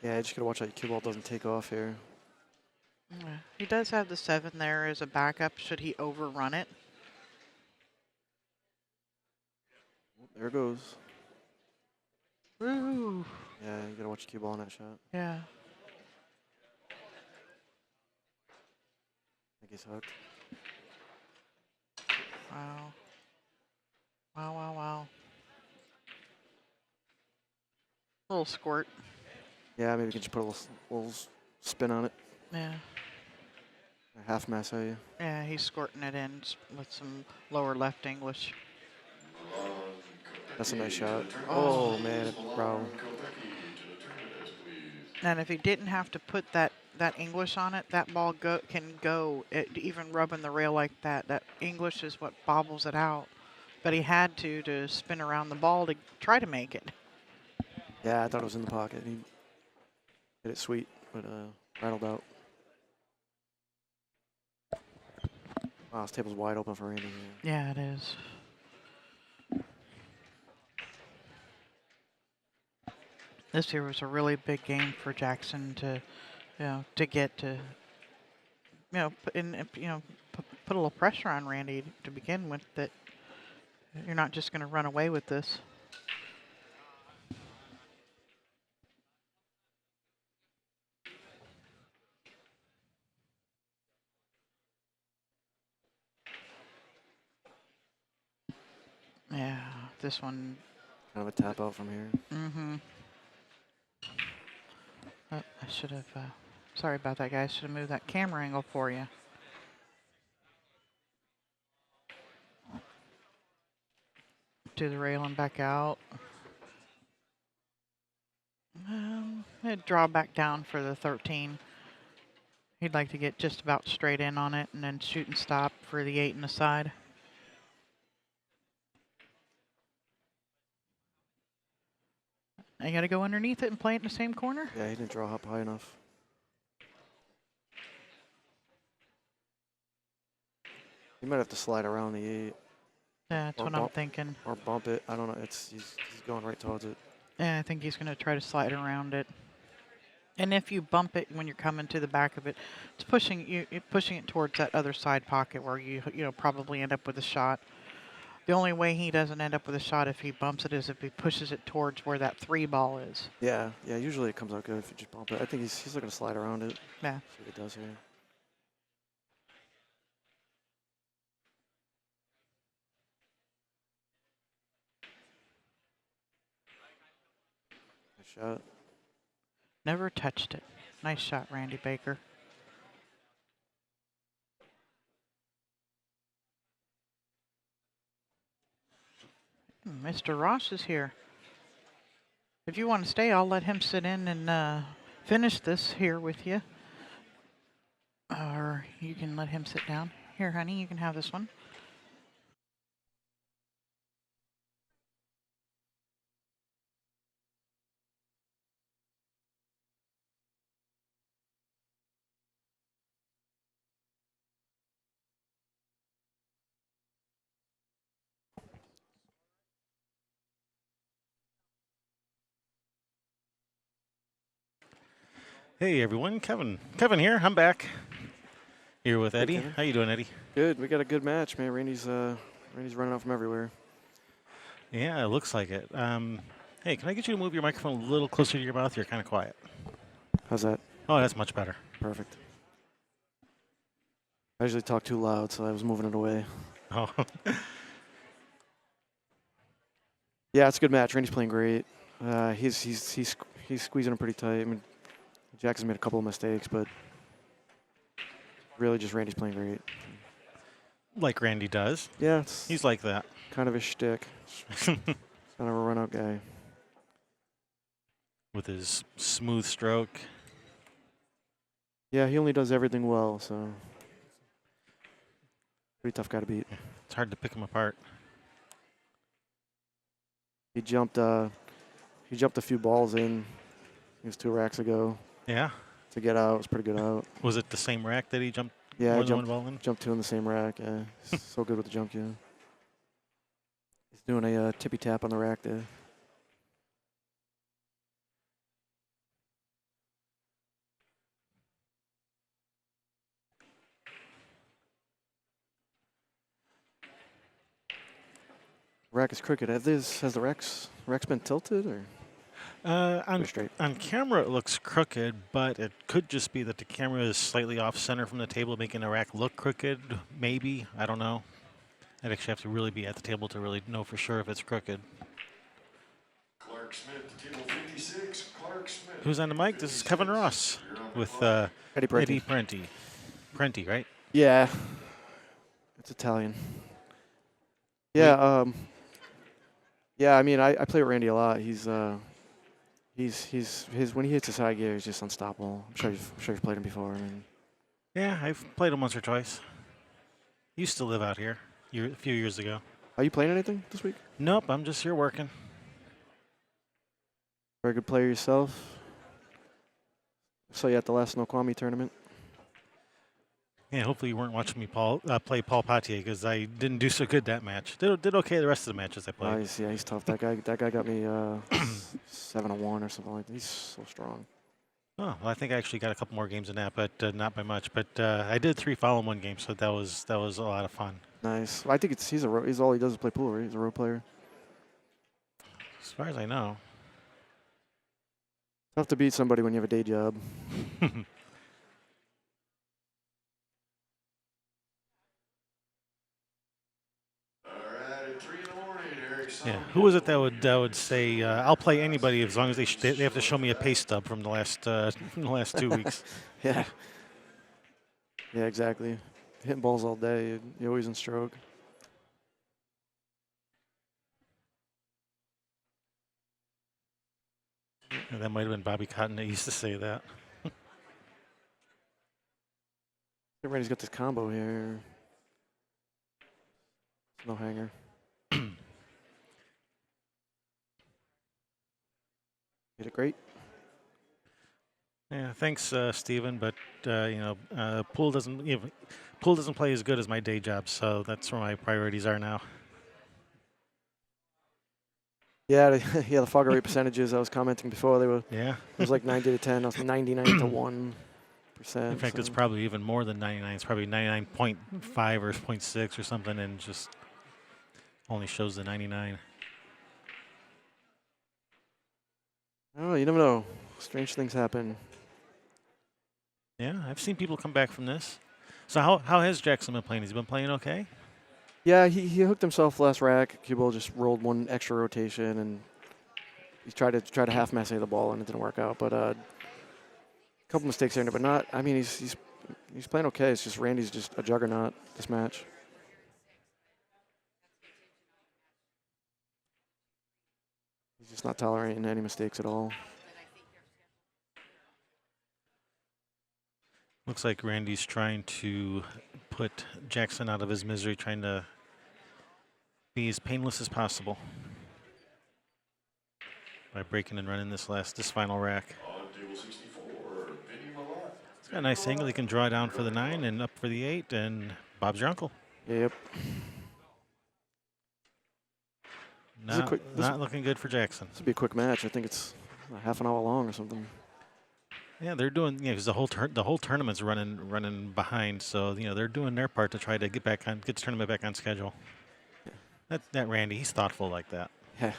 Yeah, you just gotta watch out your cue ball doesn't take off here. Yeah. He does have the 7 there as a backup should he overrun it. There it goes. Woo! Yeah, you gotta watch your cue ball on that shot. Yeah. I think he's hooked. Wow. Wow, wow, wow. Little squirt. Yeah, maybe you can just put a little spin on it. Yeah. A half mass at you. Yeah, he's squirting it in with some lower left English. That's a nice shot. Oh man, bro. And if he didn't have to put that English on it, that ball can go, even rubbing the rail like that. That English is what bobbles it out. But he had to spin around the ball to try to make it. Yeah, I thought it was in the pocket. He hit it sweet, but rattled out. Wow, this table's wide open for Randy here. Yeah, it is. This year was a really big game for Jackson to, to get to, put in, put a little pressure on Randy to begin with. That you're not just going to run away with this. Yeah, this one. Kind of a tap out from here. Mm-hmm. Oh, I should have. Sorry about that, guys. Should have moved that camera angle for you. To the rail and back out. I'd draw back down for the 13. He'd like to get just about straight in on it and then shoot and stop for the 8 in the side. I got to go underneath it and play it in the same corner? Yeah, he didn't draw up high enough. He might have to slide around the 8. That's Or what I'm thinking. Or bump it. I don't know. He's going right towards it. Yeah, I think he's going to try to slide around it. And if you bump it when you're coming to the back of it, it's pushing it towards that other side pocket where you probably end up with a shot. The only way he doesn't end up with a shot if he bumps it is if he pushes it towards where that 3 ball is. Yeah. Usually it comes out good if you just bump it. I think he's looking to slide around it. Yeah. See what he does here. Nice shot. Never touched it. Nice shot, Randy Baker. Mr. Ross is here. If you want to stay, I'll let him sit in and finish this here with you. Or you can let him sit down. Here, honey, you can have this one. Hey everyone, Kevin. Kevin here. I'm back. Here with Eddie. Kevin. How you doing, Eddie? Good. We got a good match, man. Randy's running out from everywhere. Yeah, it looks like it. Hey, can I get you to move your microphone a little closer to your mouth? You're kind of quiet. How's that? Oh, that's much better. Perfect. I usually talk too loud, so I was moving it away. Oh, Yeah, it's a good match. Randy's playing great. He's squeezing him pretty tight. I mean, Jackson's made a couple of mistakes, but really just Randy's playing great. like Randy does. Yeah, He's like that. kind of his shtick. Kind of a run-out guy. With his smooth stroke. Yeah, he only does everything well, so pretty tough guy to beat. It's hard to pick him apart. He jumped a few balls in. It was 2 racks ago Yeah. to get out. It was a pretty good out. Was it the same rack that he jumped Yeah, more I than one ball in? jumped 2 in the same rack. Yeah, he's so good with the jump. Yeah, he's doing a tippy tap on the rack there. Rack is crooked. Has the rack's been tilted or On, straight? on camera, it looks crooked, but it could just be that the camera is slightly off center from the table, making the rack look crooked. Maybe. I don't know. I'd actually have to really be at the table to really know for sure if it's crooked. Clark Smith to table 56. Clark Smith. Who's on the mic? This is Kevin Ross with Eddie Parenti. Eddie Parenti. Parenti, right? Yeah, it's Italian. Yeah, yeah. I mean, I play with Randy a lot. He's when he hits his high gear, he's just unstoppable. I'm sure you've played him before. I mean, Yeah, I've played him once or twice. Used to live out here a few years ago. are you playing anything this week? Nope, I'm just here working. Very good player yourself. Saw you at the last Snoqualmie tournament. Yeah, hopefully you weren't watching me play Paul Patier because I didn't do so good that match. Did okay the rest of the matches I played. Nice. Yeah, he's tough. That guy got me 7-1 or something like that. He's so strong. Oh, well, I think I actually got a couple more games in that, but not by much. But I did 3 follow-in games, so that was a lot of fun. Nice. Well, I think he's all he does is play pool, right? He's a road player. As far as I know. Tough to beat somebody when you have a day job. Alright, at 3 in the morning, Eric. Yeah, who was it that would say I'll play anybody as long as they have to show me a pay stub from the last 2 weeks. Yeah. Yeah, exactly. Hitting balls all day, you're always in stroke. And that might have been Bobby Cotton that used to say that. Randy's got this combo here. No hanger. Hit it great. Yeah, thanks, Steven. But pool doesn't play as good as my day job, so that's where my priorities are now. Yeah, the FargoRate percentages I was commenting before, they were Yeah. it was like 90 to 10, I was 99 to 1%. In fact, it's probably even more than 99. It's probably 99.5 or 0.6 or something, and just only shows the 99. Oh, you never know. Strange things happen. Yeah, I've seen people come back from this. So how has Jackson been playing? Has he been playing okay? Yeah, he hooked himself last rack. Cue just rolled one extra rotation, and he tried to half massey the ball, and it didn't work out. But a couple mistakes here, but not. I mean, he's playing okay. It's just Randy's just a juggernaut this match. He's just not tolerating any mistakes at all. Looks like Randy's trying to put Jackson out of his misery, trying to be as painless as possible by breaking and running this final rack. On table 64, Vinny Malott. It's got a nice angle. He can draw down for the 9 and up for the 8, and Bob's your uncle. Yep. Not looking good for Jackson. This would be a quick match. I think it's a half an hour long or something. Yeah, they're doing because the whole tournament's running behind, so they're doing their part to try to get the tournament back on schedule. Yeah. That Randy, he's thoughtful like that. Yeah.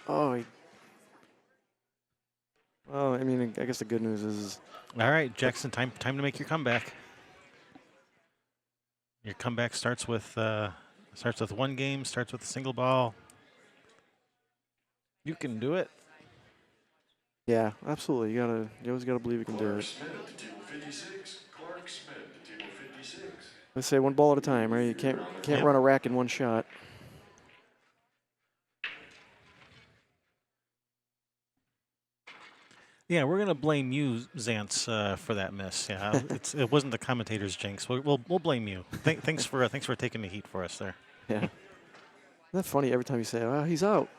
Oh. Well, I mean, I guess the good news is. All right, Jackson, time to make your comeback. Your comeback starts with one game, starts with a single ball. You can do it. Yeah, absolutely. You always gotta believe you can do it. Smith to table 56. Clark Smith to table 56. Let's say one ball at a time, right? You can't run a rack in one shot. Yeah, we're gonna blame you, Zantz, for that miss. Yeah, it wasn't the commentator's jinx. We'll blame you. Thanks for taking the heat for us there. Yeah. Isn't that funny? Every time you say, "Oh, he's out."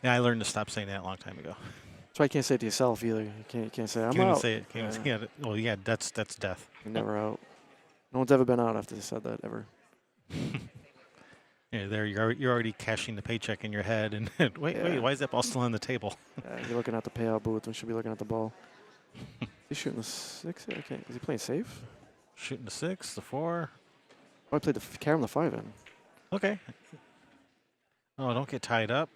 Yeah, I learned to stop saying that a long time ago. That's why you can't say it to yourself either. You can't say, "I'm Can't out." even say it. Can't even, yeah. Well, yeah, that's death. You're never out. No one's ever been out after they said that ever. Yeah, there you're already cashing the paycheck in your head, and wait, why is that ball still on the table? You're looking at the payout booth and should be looking at the ball. He's shooting the 6. Okay, is he playing safe? Shooting the 6, the 4. Oh, I played carry him the 5 in. Okay. Oh, don't get tied up.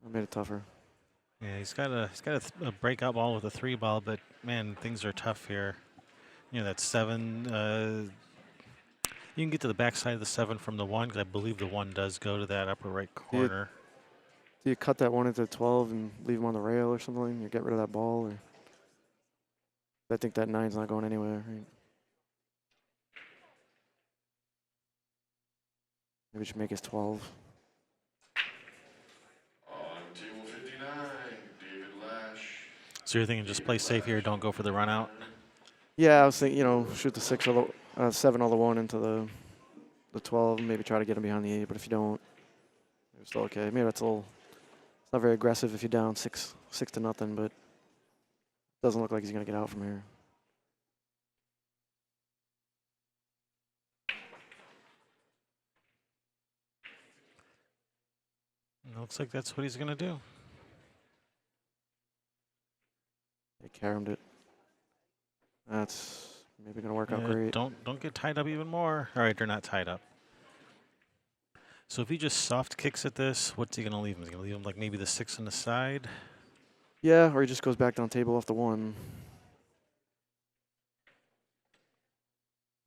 I made it tougher. Yeah, he's got a breakout ball with a 3 ball, but man, things are tough here. That 7. You can get to the backside of the 7 from the 1, because I believe the 1 does go to that upper right corner. Do you cut that 1 into 12 and leave him on the rail or something? You get rid of that ball, or I think that 9's not going anywhere. Right? Maybe we should make his 12. On table 59, David Lash. So you're thinking just play safe here, don't go for the run out? Yeah, I was thinking, shoot the 6 or the 7 or the 1 into the 12, and maybe try to get him behind the 8. But if you don't, it's still okay. Maybe that's a little. It's not very aggressive if you're down 6 to nothing, but it doesn't look like he's gonna get out from here. looks like that's what he's going to do. They caromed it. That's maybe going to work out great. Don't get tied up even more. All right, they're not tied up. So if he just soft kicks at this, what's he going to leave him? He's going to leave him like maybe the 6 on the side. Yeah, or he just goes back down table off the 1.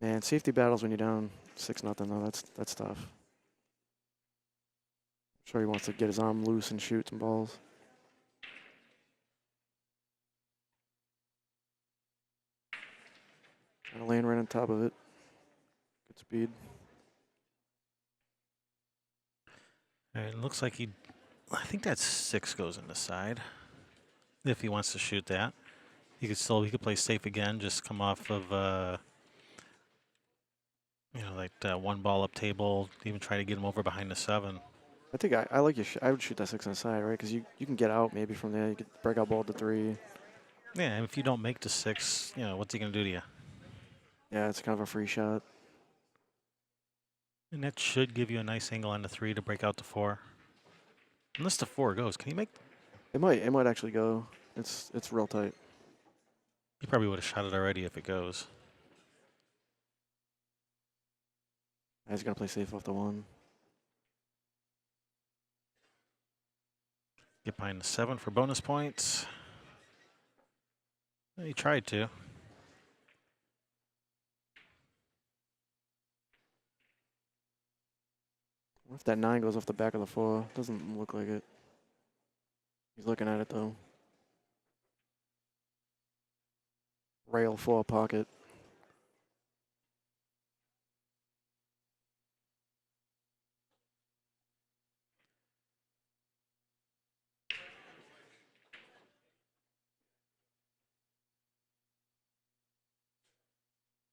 Man, safety battles when you're down 6-0 though. That's tough. I'm sure he wants to get his arm loose and shoot some balls. Trying to land right on top of it. Good speed. All right, it looks like I think that 6 goes in the side. If he wants to shoot that, he could play safe again. Just come off of like that 1 ball up table. Even try to get him over behind the 7. I think I like your. I would shoot that 6 on the side, right? Because you can get out maybe from there. You could break out ball to 3. Yeah, and if you don't make the 6, what's he gonna do to you? Yeah, it's kind of a free shot. And that should give you a nice angle on the 3 to break out the 4. Unless the 4 goes, can you make? It might actually go. It's real tight. You probably would have shot it already if it goes. He's gonna play safe off the 1. Get behind the 7 for bonus points. He tried to. What if that 9 goes off the back of the 4? Doesn't look like it. He's looking at it though. Rail 4 pocket.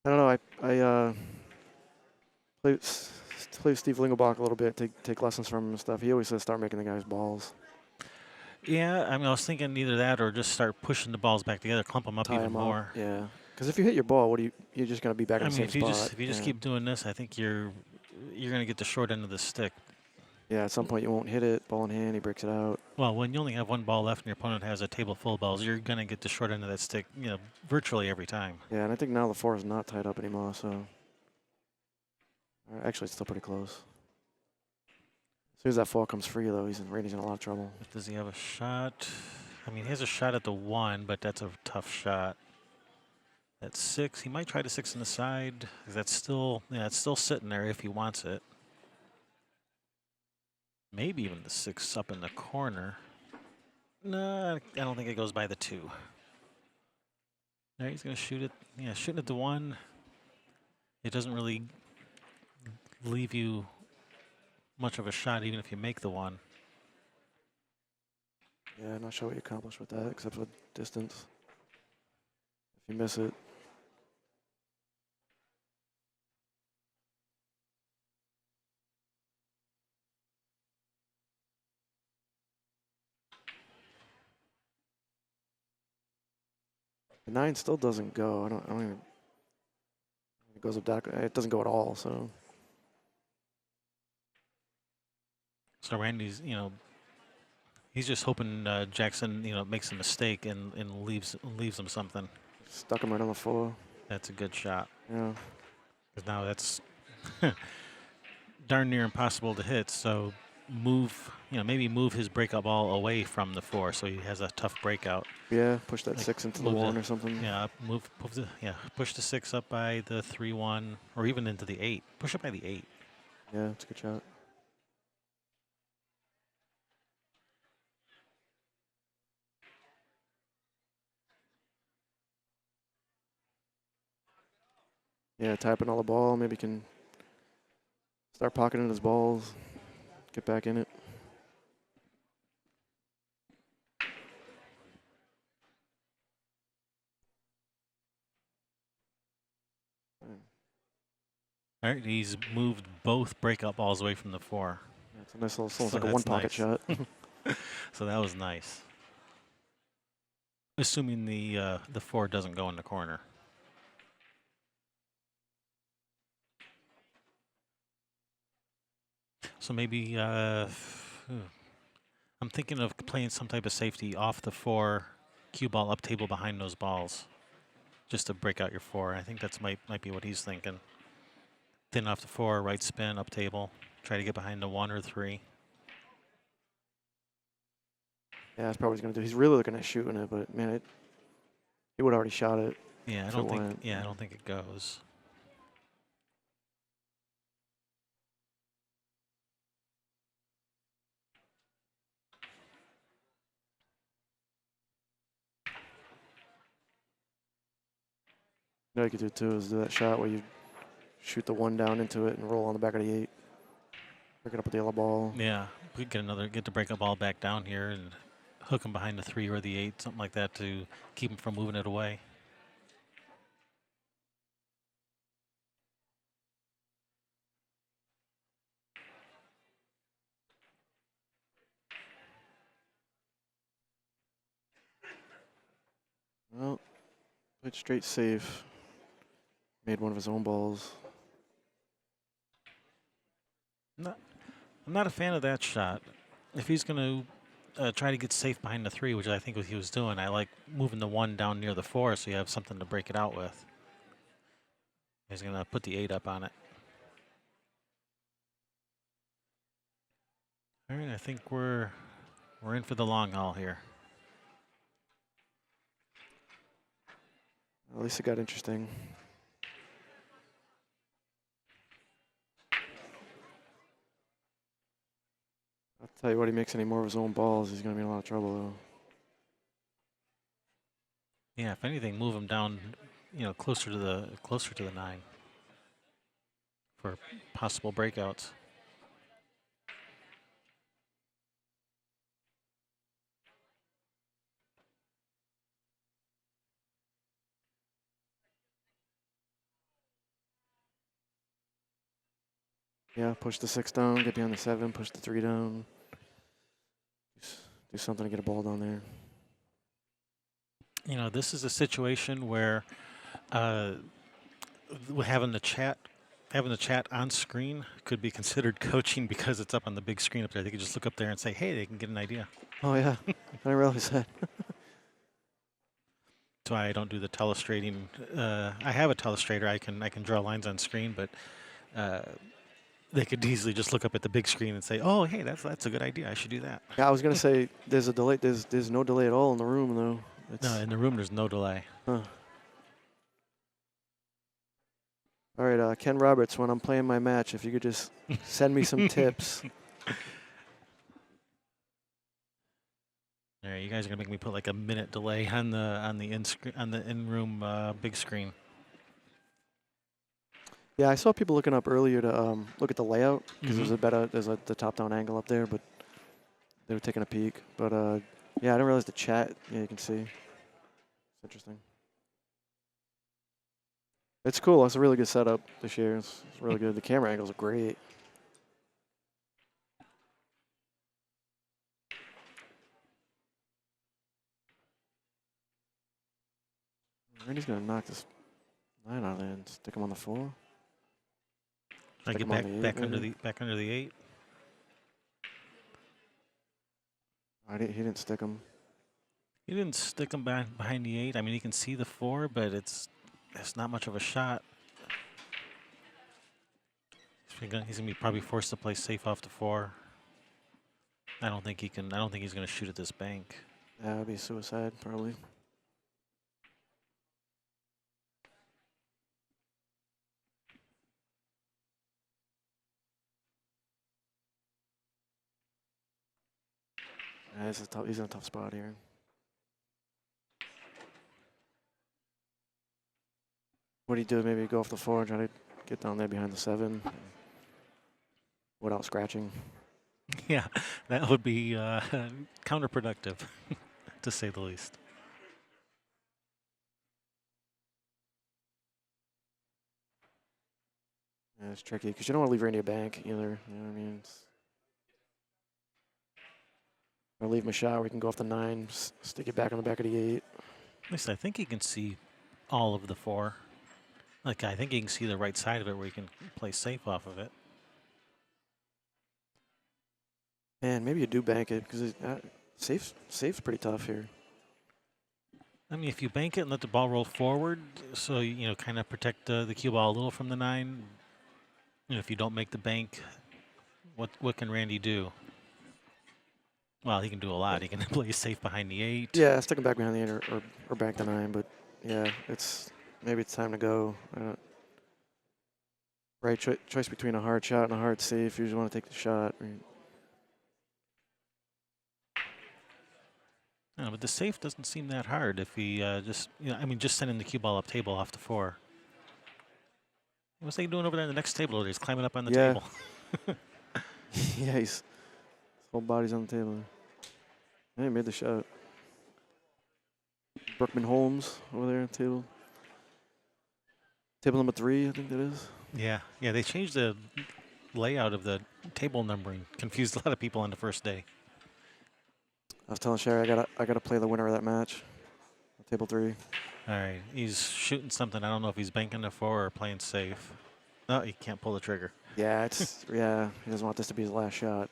I don't know. I play with Steve Lingelbach a little bit. Take lessons from him and stuff. He always says start making the guys balls. Yeah, I mean, I was thinking either that or just start pushing the balls back together, clump them up Tie even 'em more. up. Yeah. Because if you hit your ball, you're just gonna be back in I the mean, same spot. if you just keep doing this, I think you're gonna get the short end of the stick. Yeah. At some point, you won't hit it. Ball in hand, he breaks it out. Well, when you only have 1 ball left and your opponent has a table full of balls, you're gonna get the short end of that stick, virtually every time. Yeah, and I think now the 4 is not tied up anymore. So actually, it's still pretty close. As soon as that 4 comes free, though, Randy's in a lot of trouble. Does he have a shot? I mean, he has a shot at the 1, but that's a tough shot. That's 6. He might try the 6 on the side. That's still, it's still sitting there if he wants it. Maybe even the 6 up in the corner. No, I don't think it goes by the 2. All right, he's going to shoot it. Yeah, shooting at the 1. It doesn't really leave you much of a shot, even if you make the 1. Yeah, not sure what you accomplish with that, except for distance. If you miss it. The 9 still doesn't go. I don't even. It goes up back. It doesn't go at all. So. So Randy's, he's just hoping Jackson, makes a mistake and leaves him something. Stuck him right on the 4. That's a good shot. Yeah. Because now that's darn near impossible to hit. So maybe move his breakout ball away from the 4 so he has a tough breakout. Yeah, push that 6 into the 1 or something. Yeah, push the 6 up by the 3-1 or even into the 8. Push it by the 8. Yeah, it's a good shot. Yeah, tapping all the ball. Maybe can start pocketing his balls. Get back in it. All right, he's moved both breakout balls away from the 4. Yeah, it's a nice little, almost So like a 1 pocket that's shot. So that was nice. Assuming the 4 doesn't go in the corner. So maybe I'm thinking of playing some type of safety off the 4, cue ball up table behind those balls, just to break out your 4. I think that's might be what he's thinking. Thin off the 4, right spin, up table, try to get behind the 1 or 3. Yeah, that's probably what he's going to do. He's really looking at shooting it, but man, he would have already shot it. Yeah, I if don't it think. went. Yeah, I don't think it goes. You know, what you could do too is do that shot where you shoot the 1 down into it and roll on the back of the 8. Pick it up with the yellow ball. Yeah, we get the breakup ball back down here and hook him behind the 3 or the 8, something like that, to keep him from moving it away. Well, played straight safe. Made one of his own balls. I'm not a fan of that shot. If he's going to try to get safe behind the 3, which I think what he was doing, I like moving the 1 down near the 4 so you have something to break it out with. He's going to put the 8 up on it. All right, I think we're in for the long haul here. At least it got interesting. I'll tell you what, he makes any more of his own balls, he's going to be in a lot of trouble, though. Yeah, if anything, move him down, closer to the 9 for possible breakouts. Yeah, push the 6 down, get behind the 7, push the 3 down. Do something to get a ball down there. This is a situation where having the chat on screen could be considered coaching because it's up on the big screen up there. They could just look up there and say, hey, they can get an idea. Oh, yeah. I didn't realize that. That's why I don't do the telestrating. I have a telestrator. I can draw lines on screen, but they could easily just look up at the big screen and say, oh, hey, that's a good idea. I should do that. Yeah, I was going to say, there's a delay. There's no delay at all in the room, though. No, in the room, there's no delay. Huh. All right, Ken Roberts, when I'm playing my match, if you could just send me some tips. All right, you guys are gonna make me put like a minute delay on the in-room big screen. Yeah, I saw people looking up earlier to look at the layout because there's the top-down angle up there, but they were taking a peek. But yeah, I didn't realize the chat. Yeah, you can see. It's interesting. It's cool. It's a really good setup this year. It's really good. The camera angles are great. Randy's gonna knock this 9 out of there and stick him on the 4. I Stick get him on back the 8, back under the 8. He didn't stick him. He didn't stick him behind the 8. I mean, he can see the 4, but it's not much of a shot. He's gonna be probably forced to play safe off the 4. I don't think he's gonna shoot at this bank. Yeah, that'd be suicide probably. Yeah, he's in a tough spot here. What do you do? Maybe go off the 4 and try to get down there behind the 7 without scratching. Yeah, that would be counterproductive, to say the least. Yeah, it's tricky because you don't want to leave Randy a bank either. You know what I mean? Or leave him a shot where he can go off the 9, stick it back on the back of the 8. At least I think he can see all of the 4. Like, I think he can see the right side of it where he can play safe off of it. Man, maybe you do bank it because safe's pretty tough here. I mean, if you bank it and let the ball roll forward, so you know, kind of protect the cue ball a little from the 9. You know, if you don't make the bank, what can Randy do? Well, he can do a lot. He can play safe behind the 8. Yeah, stick him back behind the 8 or back the 9. But yeah, maybe it's time to go. Right choice between a hard shot and a hard safe. You usually want to take the shot. No, but the safe doesn't seem that hard if he just, you know, I mean, just sending the cue ball up table off the 4. What's he doing over there in the next table? Or he's climbing up on the table. Yeah, his whole body's on the table. Yeah, he made the shot. Brookman Holmes over there on the table. Table number 3, I think that is. Yeah, they changed the layout of the table numbering. Confused a lot of people on the first day. I was telling Sherry I gotta play the winner of that match. Table 3. All right, he's shooting something. I don't know if he's banking the 4 or playing safe. No, he can't pull the trigger. Yeah, yeah. He doesn't want this to be his last shot.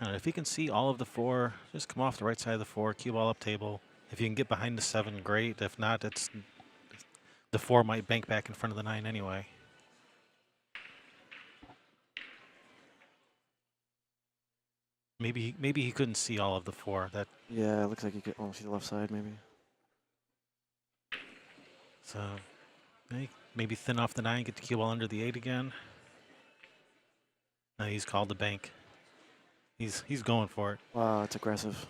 If he can see all of the 4, just come off the right side of the 4, cue ball up table. If you can get behind the 7, great. If not, the 4 might bank back in front of the 9 anyway. Maybe he couldn't see all of the 4. That Yeah, it looks like you could almost see the left side maybe. So maybe thin off the 9, get the cue ball under the 8 again. No, he's called the bank. He's going for it. Wow, it's aggressive.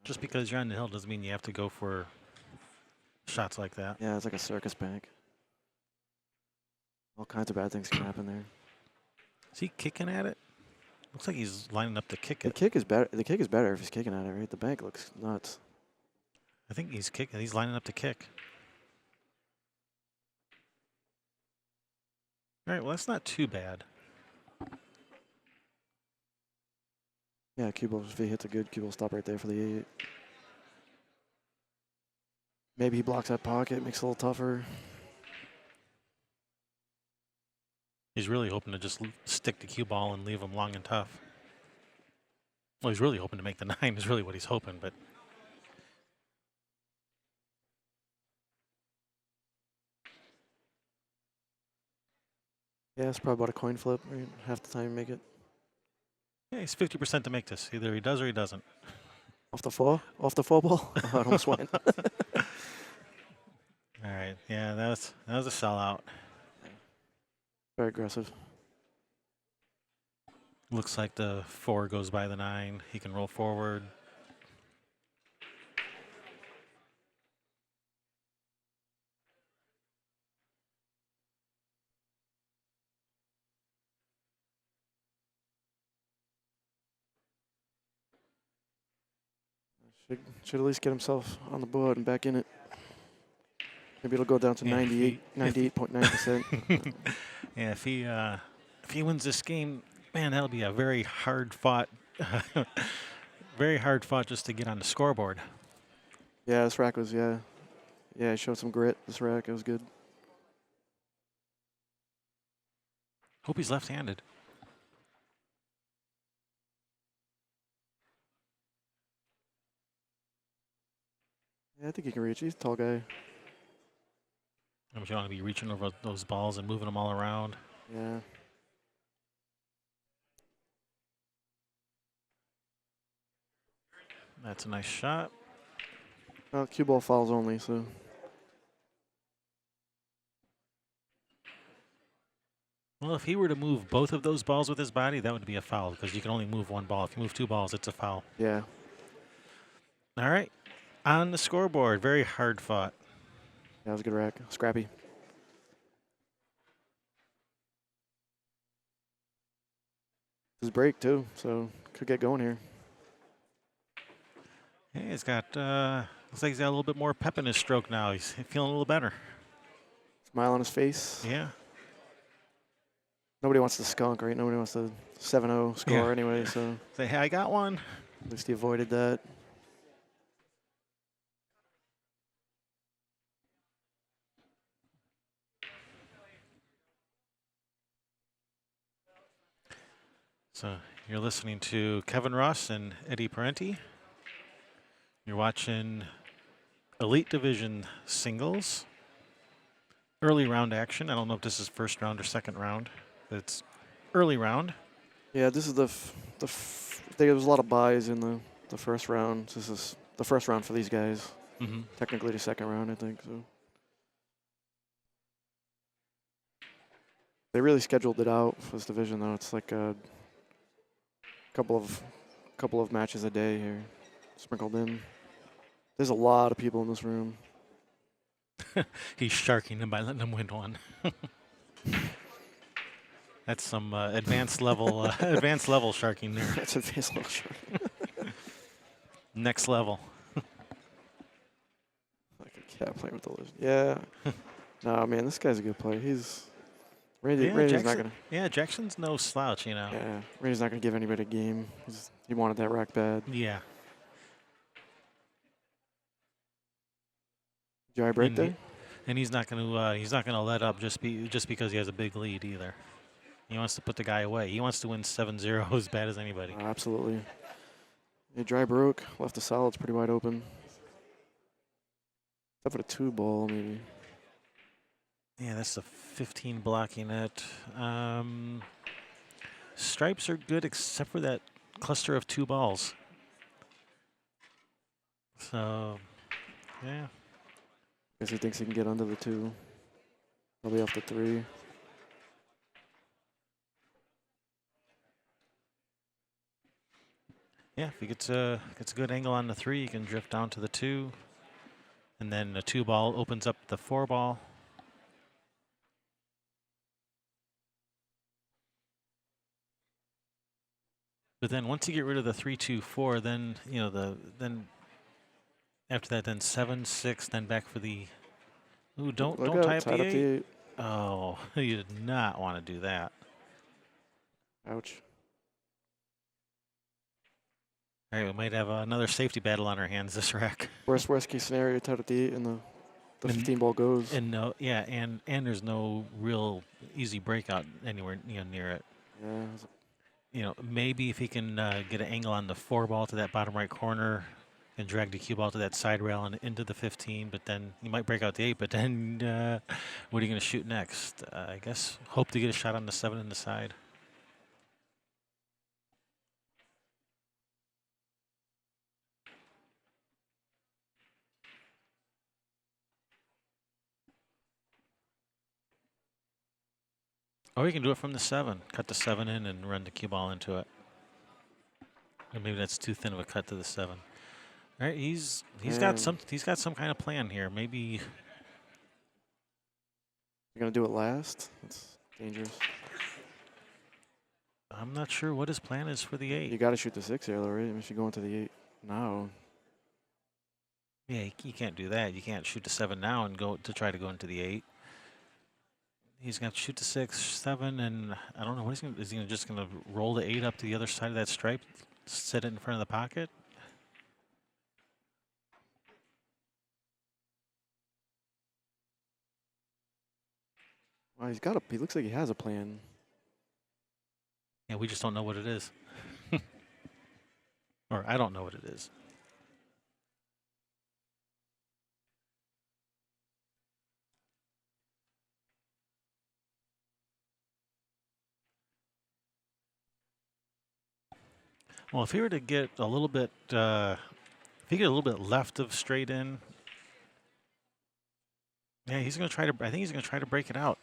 Just because you're on the hill doesn't mean you have to go for shots like that. Yeah, it's like a circus bank. All kinds of bad things can happen there. Is he kicking at it? Looks like he's lining up to kick The it. kick is better. The kick is better if he's kicking at it, right? The bank looks nuts. I think he's kicking. He's lining up to kick. All right, well, that's not too bad. Yeah, cue ball, if he hits a good cue ball, stop right there for the 8. Maybe he blocks that pocket, makes it a little tougher. He's really hoping to just stick the cue ball and leave him long and tough. Well, he's really hoping to make the 9 is really what he's hoping, but Yeah, it's probably about a coin flip, right? Half the time you make it. yeah, he's 50% to make this. Either he does or he doesn't. Off the 4? Off the 4 ball? Oh, it almost went. All right, yeah, that was a sellout. Very aggressive. Looks like the 4 goes by the 9. He can roll forward. Should at least get himself on the board and back in it. Maybe it'll go down to Yeah, 98.9%. Yeah, if he wins this game, man, that'll be a very hard fought, very hard fought just to get on the scoreboard. Yeah, this rack was, yeah, it showed some grit, this rack. It was good. Hope he's left-handed. Yeah, I think he can reach. He's a tall guy. I'm sure I'm going to be reaching over those balls and moving them all around. Yeah. That's a nice shot. Well, cue ball fouls only, so. Well, if he were to move both of those balls with his body, that would be a foul because you can only move one ball. If you move 2 balls, it's a foul. Yeah. All right. On the scoreboard, very hard fought. That was a good rack. Scrappy. His break, too, so could get going here. Hey, he's got, looks like he's got a little bit more pep in his stroke now. He's feeling a little better. Smile on his face. Yeah. Nobody wants to skunk, right? Nobody wants to 7-0 score Yeah. anyway, so Say, hey, I got one. at least he avoided that. So you're listening to Kevin Ross and Eddie Parenti. You're watching Elite Division singles. Early round action. I don't know if this is first round or second round, but it's early round. Yeah, this is there was a lot of buys in the first round. This is the first round for these guys. Mm-hmm. Technically the second round, I think. So they really scheduled it out for this division, though. It's like a couple of matches a day here, sprinkled in. There's a lot of people in this room. He's sharking them by letting them win one. That's some advanced level sharking there. That's advanced level shark. Next level. Like a cat playing with the lizard. Yeah. No, man, this guy's a good player. Randy's Jackson, not gonna. Yeah, Jackson's no slouch, you know. Yeah, Randy's not gonna give anybody a game. He wanted that rack bad. Yeah. Dry break there. And he's not gonna let up just because he has a big lead either. He wants to put the guy away. He wants to win 7-0 as bad as anybody. Absolutely. Yeah, dry broke. Left the solids pretty wide open. Except for the 2 ball, maybe. Yeah, that's the 15 blocking it. Stripes are good except for that cluster of 2 balls. So, yeah. Guess he thinks he can get under the 2. Probably off the 3. Yeah, if he gets a good angle on the 3, he can drift down to the 2. And then the 2 ball opens up the 4 ball. But then once you get rid of the 3-2-4, then then after that, then 7-6, then back for the. Ooh, don't tie up the 8. Oh, you did not want to do that. Ouch. All right, we might have another safety battle on our hands this rack. Worst case scenario, tied at the 8 and the 15 ball goes. And no, yeah, and there's no real easy breakout anywhere near it. Yeah. Maybe if he can get an angle on the 4 ball to that bottom right corner and drag the cue ball to that side rail and into the 15, but then you might break out the 8, but then what are you going to shoot next? I guess hope to get a shot on the 7 in the side. Or you can do it from the 7. Cut the 7 in and run the cue ball into it. Or maybe that's too thin of a cut to the 7. All right, he's got some kind of plan here. Maybe You're gonna do it last? That's dangerous. I'm not sure what his plan is for the 8. You got to shoot the 6 here, though, right? I mean, if you go into the 8 now. Yeah, you can't do that. You can't shoot the 7 now and try to go into the 8. He's going to shoot the 6, 7, and I don't know what he's going to. Is he just going to roll the 8 up to the other side of that stripe, set it in front of the pocket? Well, he looks like he has a plan. Yeah, we just don't know what it is. Or I don't know what it is. Well, if he were to get a little bit, if he get a little bit left of straight in, yeah, he's going to try to. I think he's going to try to break it out.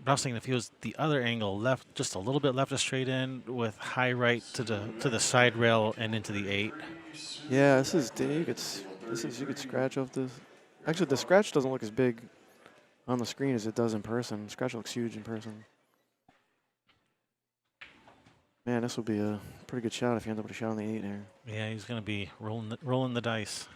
But I was thinking if he was the other angle, left, just a little bit left of straight in with high right to the side rail and into the 8. Yeah, you could scratch off this. Actually, the scratch doesn't look as big on the screen as it does in person. The scratch looks huge in person. Man, this would be a pretty good shot if you end up with a shot on the 8 here. Yeah, he's going to be rolling the dice.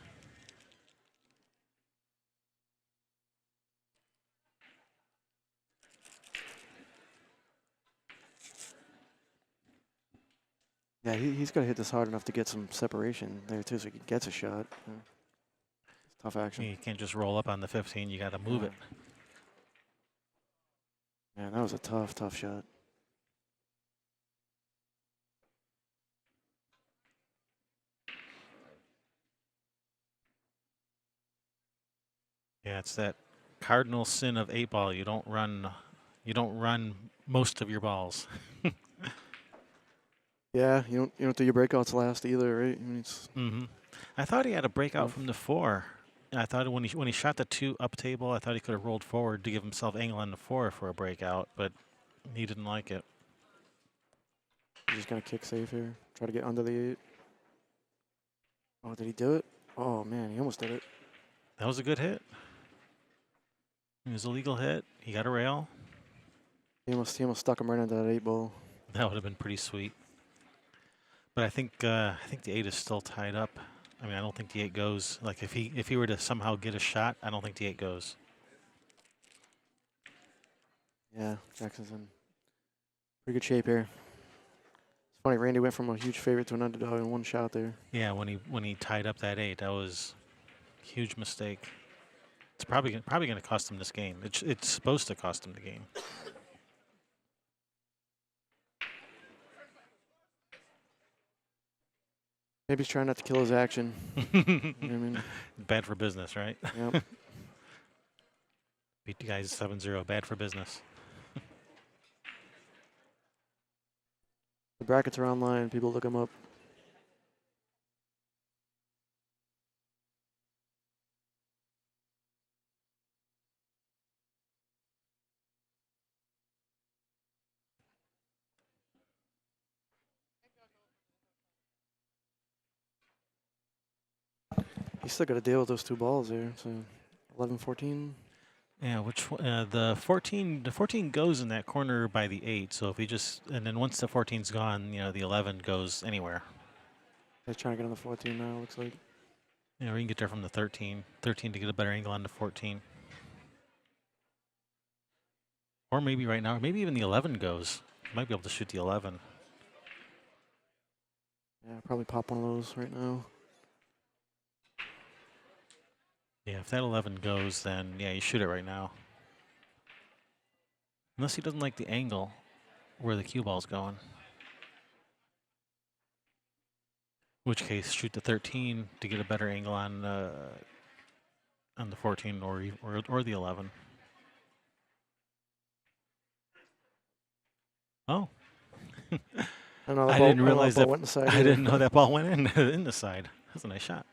Yeah, he's got to hit this hard enough to get some separation there, too, so he gets a shot. Yeah. It's tough action. You can't just roll up on the 15. You got to move it. Man, that was a tough shot. Yeah, it's that cardinal sin of 8-ball. You don't run most of your balls. Yeah, you don't do your breakouts last either, right? I mean, it's I thought he had a breakout Oh. from the 4. I thought when he shot the 2 up table, I thought he could have rolled forward to give himself angle on the 4 for a breakout, but he didn't like it. he's just gonna kick safe here. Try to get under the 8. Oh, did he do it? Oh man, he almost did it. That was a good hit. It was a legal hit. He got a rail. He almost stuck him right into that 8-ball. That would have been pretty sweet. But I think the 8 is still tied up. I mean, I don't think the 8 goes. Like if he were to somehow get a shot, I don't think the 8 goes. Yeah, Jackson's in pretty good shape here. It's funny, Randy went from a huge favorite to an underdog in one shot there. Yeah, when he tied up that 8, that was a huge mistake. It's probably going to cost him this game. It's supposed to cost him the game. Maybe he's trying not to kill his action. You know what I mean? Bad for business, right? Yep. Beat the guys 7-0. Bad for business. The brackets are online. People look them up. He's still got to deal with those 2 balls there. So 11-14. Yeah, which the 14 goes in that corner by the 8. So if he and then once the 14's gone, the 11 goes anywhere. He's trying to get on the 14 now, looks like. Yeah, or you can get there from the 13 to get a better angle on the 14. Or maybe right now, maybe even the 11 goes. You might be able to shoot the 11. Yeah, probably pop one of those right now. Yeah, if that 11 goes, then yeah, you shoot it right now. Unless he doesn't like the angle where the cue ball's going. In which case, shoot the 13 to get a better angle on the 14 or the 11. I Oh. know that I ball, didn't realize ball that. went inside I either. didn't know that ball went in the side. That's a nice shot.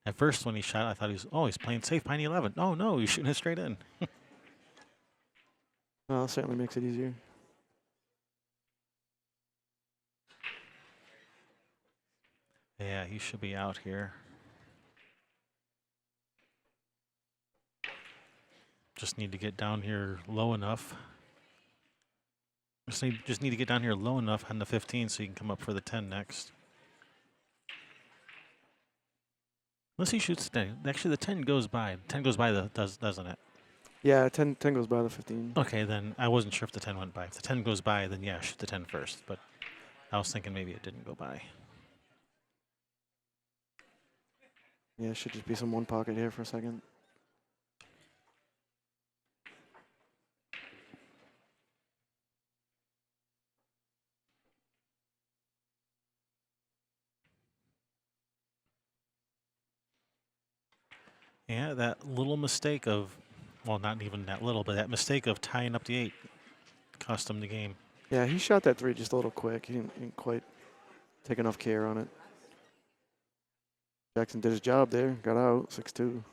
At first, when he shot, I thought he's playing safe behind the 11. Oh no, he's shooting it straight in. Well, that certainly makes it easier. Yeah, he should be out here. Just need to get down here low enough. Just need to get down here low enough on the 15 so you can come up for the 10 next. Unless he shoots the 10. Actually, the 10 goes by. The 10 goes by, doesn't it? Yeah, 10 goes by the 15. Okay, then I wasn't sure if the 10 went by. If the 10 goes by, then yeah, shoot the 10 first. But I was thinking maybe it didn't go by. Yeah, it should just be some one pocket here for a second. Yeah, that little mistake of, well, not even that little, but that mistake of tying up the 8 cost him the game. Yeah, he shot that 3 just a little quick. He didn't quite take enough care on it. Jackson did his job there. Got out, 6-2.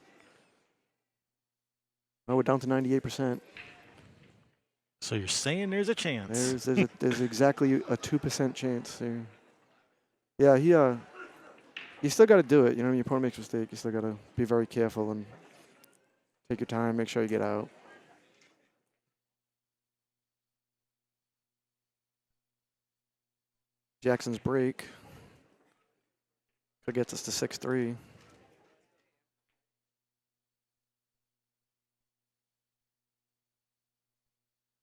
Oh, we're down to 98%. So you're saying there's a chance? There's exactly a 2% chance there. Yeah, you still got to do it. You know, when your opponent makes a mistake, you still got to be very careful and take your time, make sure you get out. Jackson's break. That gets us to 6-3.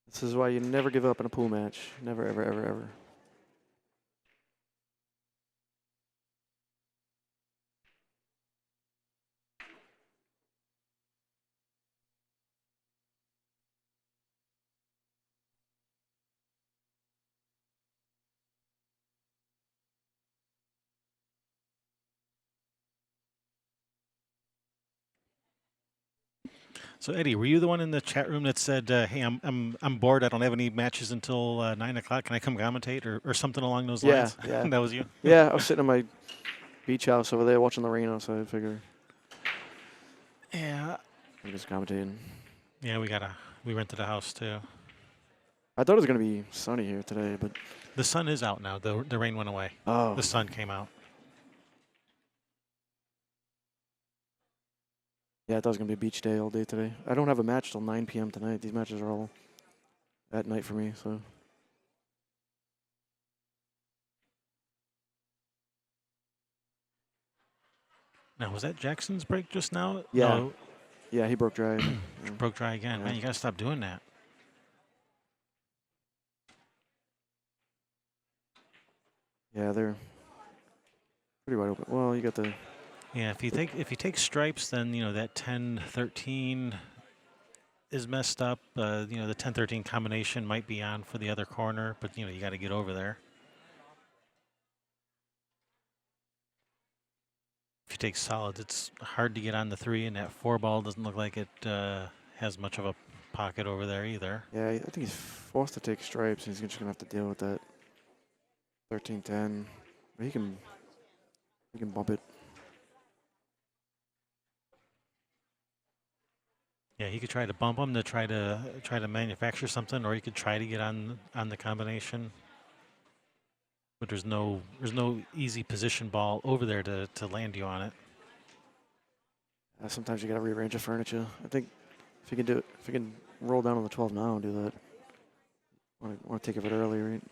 This is why you never give up in a pool match. Never, ever, ever, ever. So Eddie, were you the one in the chat room that said, "Hey, I'm bored. I don't have any matches until 9 o'clock. Can I come commentate or something along those Yeah, lines?" yeah. That was you. Yeah, I was sitting in my beach house over there watching the rain outside. I figure Yeah. I'm just commentating. Yeah, we rented a house too. I thought it was gonna be sunny here today, but The sun is out now. The rain went away. oh, The sun came out. yeah, I thought it was gonna be a beach day all day today. I don't have a match till 9 p.m. tonight. These matches are all at night for me, so. Now, was that Jackson's break just now? Yeah. No, Yeah, he broke dry. Yeah. broke dry again. Yeah. Man, you got to stop doing that. Yeah, they're pretty wide open. Well, you got the Yeah, if you take stripes, then that 10-13 is messed up. The 10-13 combination might be on for the other corner, but you got to get over there. If you take solids, it's hard to get on the 3, and that 4 ball doesn't look like it has much of a pocket over there either. yeah. I think he's forced to take stripes. He's just gonna have to deal with that 13-10. He can bump it. Yeah, he could try to bump him to try to manufacture something, or he could try to get on the combination. But there's no easy position ball over there to land you on it. Sometimes you gotta rearrange the furniture. I think if you can do it, if you can roll down on the 12 now and do that. Want to take it early, right?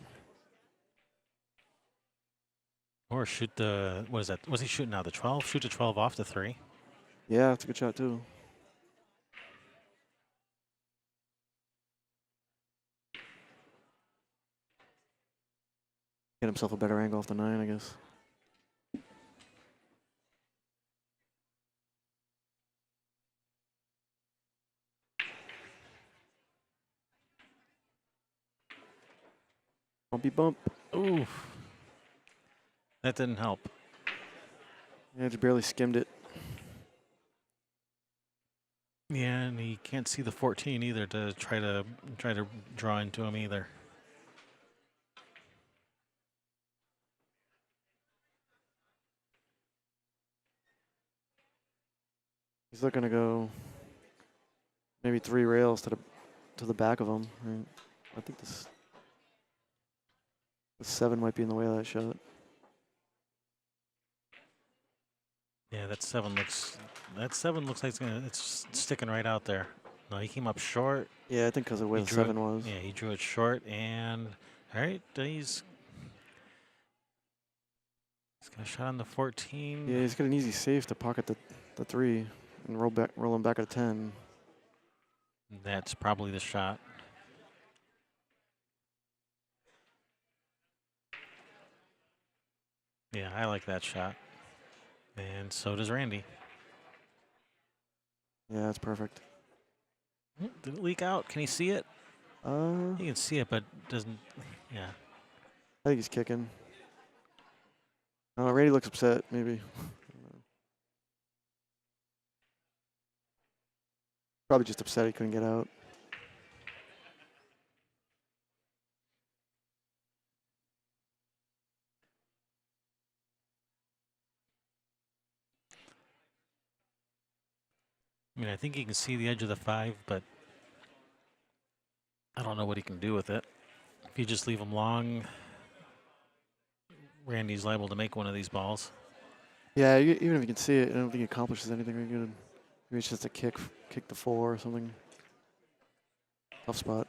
Or shoot the, what is that? Was he shooting now? The 12? Shoot the 12 off the 3. Yeah, that's a good shot too. Get himself a better angle off the 9, I guess. Bumpy bump. Ooh. That didn't help. Yeah, just barely skimmed it. Yeah, and he can't see the 14 either to try to draw into him either. He's looking to go maybe 3 rails to the back of him. Right? I think the 7 might be in the way of that shot. Yeah, that 7 looks like it's sticking right out there. No, he came up short. Yeah, I think because of where He the drew 7 it- was. Yeah, he drew it short, and all right, he's got a shot on the 14. Yeah, he's got an easy save to pocket the 3 and roll him back at a 10. That's probably the shot. Yeah, I like that shot. And so does Randy. Yeah, that's perfect. Did it leak out? Can he see it? He can see it, but doesn't. Yeah. I think he's kicking. Randy looks upset, maybe. Probably just upset he couldn't get out. I mean, I think he can see the edge of the 5, but I don't know what he can do with it. If you just leave him long, Randy's liable to make one of these balls. Yeah, even if you can see it, I don't think he accomplishes anything very good. Maybe it's just a kick the 4 or something. Tough spot.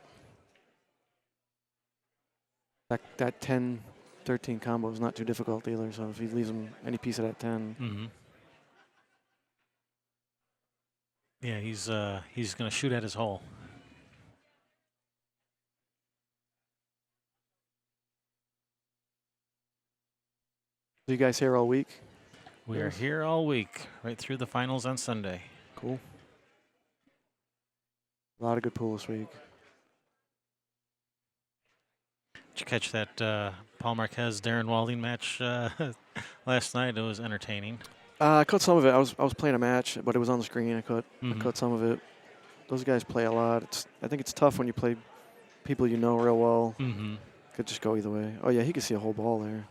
That 10-13 combo is not too difficult either, so if he leaves him any piece of that 10. Mm-hmm. Yeah, he's going to shoot at his hole. So you guys here all week? We are Yes. here all week, right through the finals on Sunday. Cool. A lot of good pool this week. Did you catch that Paul Marquez Darren Walding match last night? It was entertaining. I caught some of it. I was playing a match, but it was on the screen. I caught some of it. those guys play a lot. I think it's tough when you play people you know real well. Mm-hmm. Could just go either way. Oh yeah, he could see a whole ball there.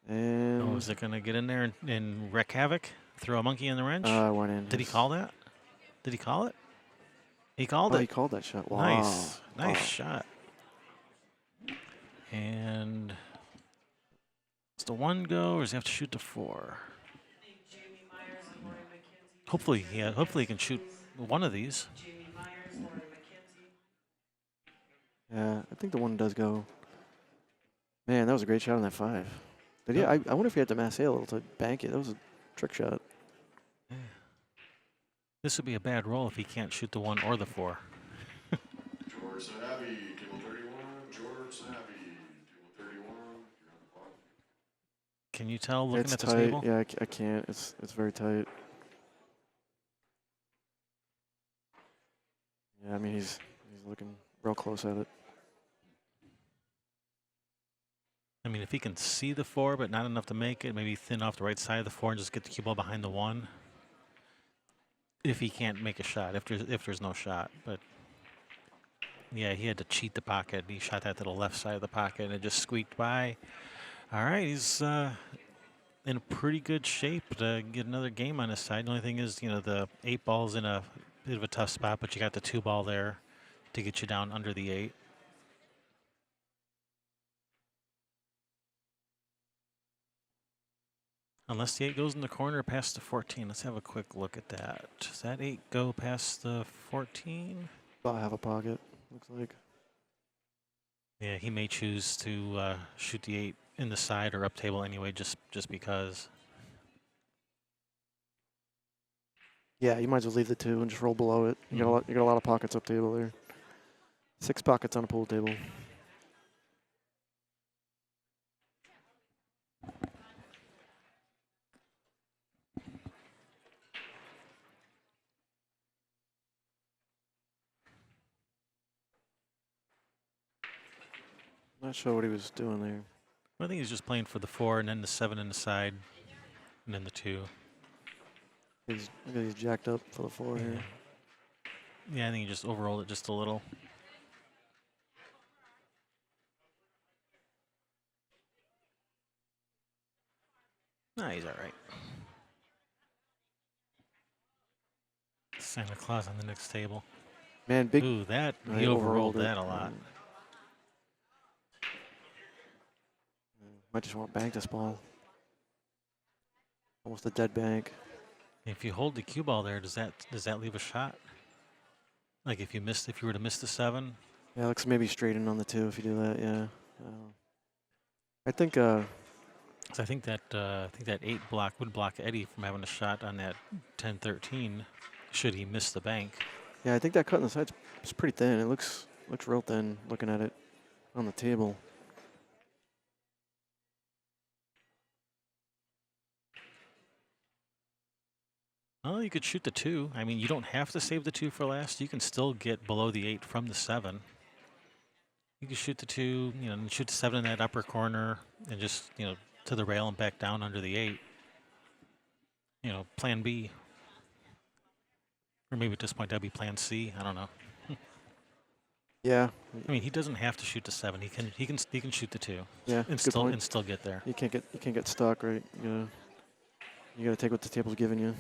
And Oh, is it going to get in there and wreak havoc? Throw a monkey in the wrench? I went in. Did he call that? Did he call it? He called Oh, it. he called that shot. Wow. Nice. Nice Wow. shot. And does the 1 go, or does he have to shoot the 4? Hopefully, yeah. Hopefully, he can shoot one of these. Yeah, I think the 1 does go. Man, that was a great shot on that 5. Did he? Yep. I wonder if he had to mass a little to bank it. That was a trick shot. This would be a bad roll if he can't shoot the 1 or the 4. George Sahabi, table 31. George Sahabi, table 31. You're on the clock. Can you tell looking It's at the tight. table? Yeah, I can't. It's very tight. Yeah, I mean he's looking real close at it. I mean, if he can see the 4 but not enough to make it, maybe thin off the right side of the 4 and just get the cue ball behind the 1. If he can't make a shot, if there's no shot, but yeah, he had to cheat the pocket. He shot that to the left side of the pocket and it just squeaked by. All right, he's in a pretty good shape to get another game on his side. The only thing is, you know, the 8 ball's in a bit of a tough spot, but you got the 2 ball there to get you down under the 8. Unless the 8 goes in the corner past the 14. Let's have a quick look at that. Does that 8 go past the 14? About half a pocket, looks like. Yeah, he may choose to shoot the 8 in the side or up table anyway, just because. Yeah, you might as well leave the 2 and just roll below it. You got a lot of pockets up table there. 6 pockets on a pool table. Not sure what he was doing there. I think he's just playing for the 4 and then the 7 in the side and then the 2. He's jacked up for the 4 here. Yeah, I think he just overrolled it just a little. Nah, he's all right. Santa Claus on the next table. Man, big. Ooh, that No, he overrolled it. that a lot. Might just want to bank this ball. Almost a dead bank. If you hold the cue ball there, does that leave a shot? Like if you were to miss the 7? Yeah, looks maybe straight in on the 2 if you do that. Yeah. I think. So I think that 8 block would block Eddie from having a shot on that 10-13 should he miss the bank. Yeah, I think that cut on the side's it's pretty thin. It looks real thin looking at it on the table. Well, you could shoot the 2. I mean, you don't have to save the 2 for last. You can still get below the 8 from the 7. You can shoot the 2, you know, and shoot the 7 in that upper corner and just, you know, to the rail and back down under the 8. You know, plan B. Or maybe at this point that'd be plan C. I don't know. Yeah. I mean, he doesn't have to shoot the 7. He can shoot the 2. Yeah. And good point. still get there. You can't get stuck, right? You gotta take what the table's giving you.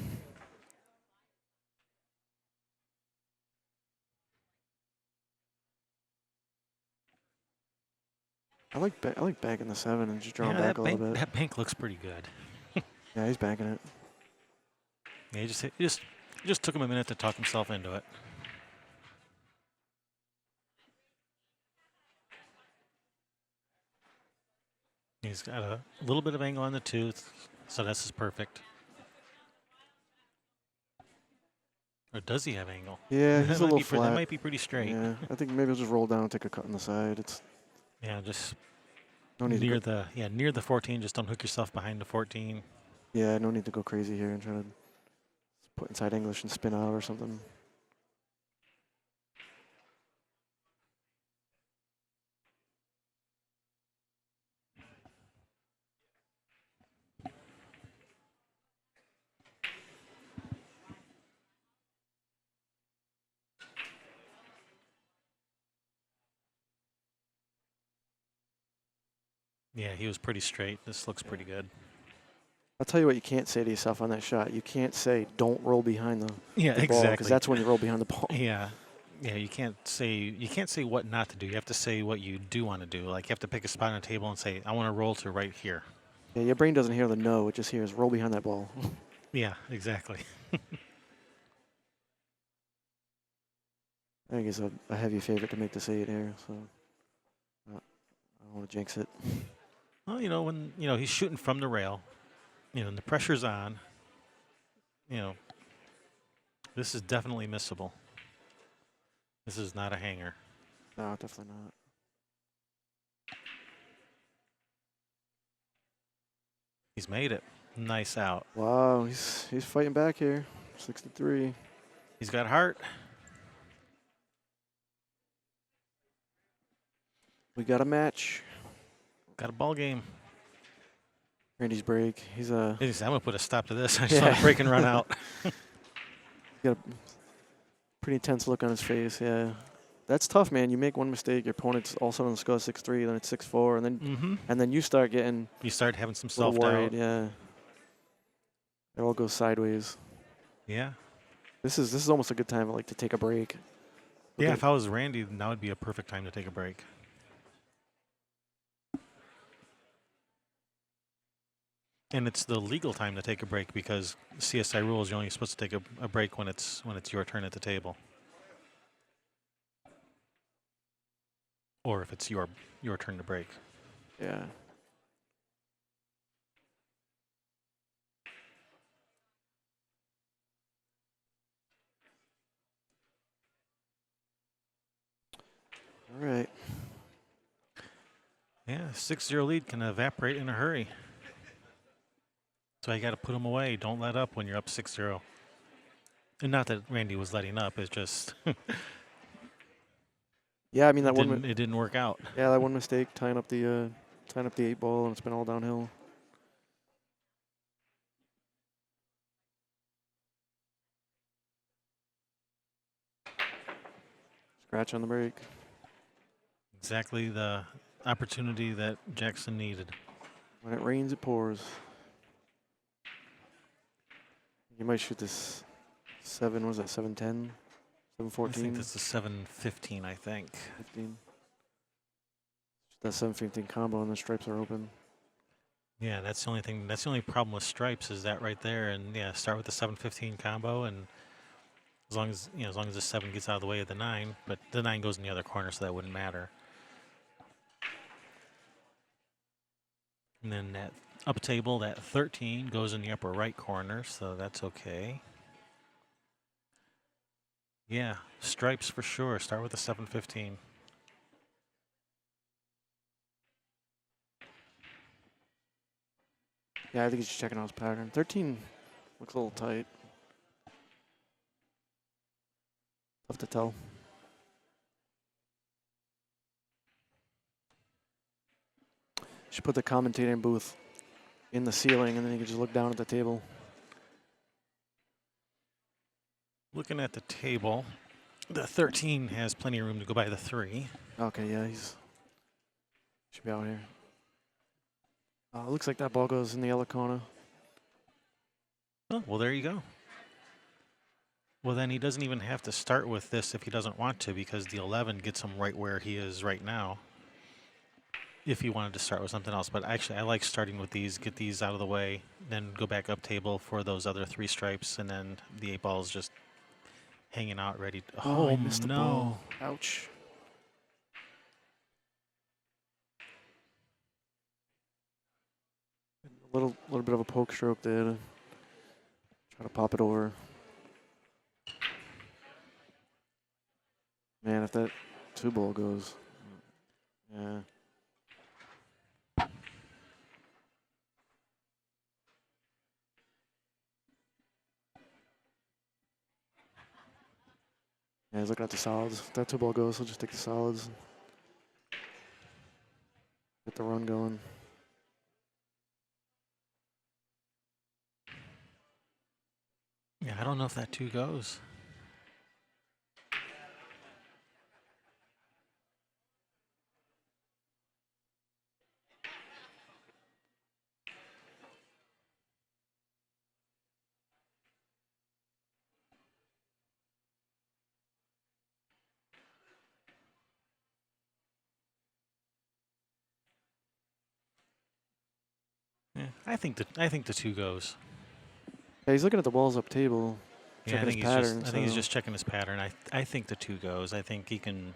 I like banking the 7 and just drawing back a little bit. That bank looks pretty good. Yeah, he's banking it. Yeah, he just took him a minute to talk himself into it. He's got a little bit of angle on the 2, so this is perfect. Or does he have angle? Yeah, he's a little flat. That might be pretty straight. Yeah, I think maybe he'll just roll down and take a cut on the side. It's Yeah, just no need near the 14. Just don't hook yourself behind the 14. Yeah, no need to go crazy here and try to put inside English and spin out or something. Yeah, he was pretty straight. This looks pretty good. I'll tell you what you can't say to yourself on that shot. You can't say, don't roll behind the, Yeah, the ball, because exactly. that's when you roll behind the ball. Yeah. Yeah, you can't say what not to do. You have to say what you do want to do. Like you have to pick a spot on a table and say, I want to roll to right here. Yeah, your brain doesn't hear the no. It just hears roll behind that ball. Yeah, exactly. I think he's a heavy favorite to make this 8 here, so I don't want to jinx it. Well, when he's shooting from the rail, and the pressure's on, this is definitely missable. This is not a hanger. No, definitely not. He's made it. Nice out. Wow, he's fighting back here. 63. He's got heart. We got a match. Got a ball game. Randy's break. He's I'm gonna put a stop to this. I just want to break and run out. got a pretty intense look on his face. Yeah, that's tough, man. You make one mistake, your opponent's all of a sudden scores 6-3, then it's 6-4, and then you start getting You start having some a little self-doubt. worried. Yeah, it all goes sideways. Yeah. This is almost a good time to take a break. Yeah, if I was Randy, now would be a perfect time to take a break. And it's the legal time to take a break because CSI rules you're only supposed to take a break when it's your turn at the table. Or if it's your turn to break. Yeah. All right. Yeah, 6-0 lead can evaporate in a hurry. So you got to put them away. Don't let up when you're up 6-0. And not that Randy was letting up. It's just Yeah, I mean that it didn't work out. Yeah, that one mistake tying up the 8 ball, and it's been all downhill. Scratch on the break. Exactly the opportunity that Jackson needed. When it rains, it pours. You might shoot this 7, was that 7-10? 7-14? I think this is 7-15, I think. 15. That 7-15 combo and the stripes are open. Yeah, that's the only thing. That's the only problem with stripes is that right there. And yeah, start with the 7-15 combo, and as long as the 7 gets out of the way of the 9, but the 9 goes in the other corner, so that wouldn't matter. And then that up table, that 13 goes in the upper right corner, so that's okay. Yeah, stripes for sure. Start with the 7-15. Yeah, I think he's just checking out his pattern. 13 looks a little tight. Tough to tell. Should put the commentating booth in the ceiling, and then you can just look down at the table. Looking at the table, the 13 has plenty of room to go by the 3. Okay, yeah, should be out here. Looks like that ball goes in the yellow corner. Oh, well, there you go. Well, then he doesn't even have to start with this if he doesn't want to, because the 11 gets him right where he is right now. If he wanted to start with something else. But actually, I like starting with these, get these out of the way, then go back up table for those other 3 stripes, and then the 8 ball is just hanging out ready. Oh, he missed the ball. Ouch. A little bit of a poke stroke there to try to pop it over. Man, if that 2 ball goes, yeah. Yeah, he's looking at the solids. If that 2 ball goes, he'll just take the solids. Get the run going. Yeah, I don't know if that 2 goes. I think the 2 goes. Yeah, he's looking at the balls up table, Yeah, I checking his think pattern. I think he's so- just checking his pattern. I think the 2 goes. I think he can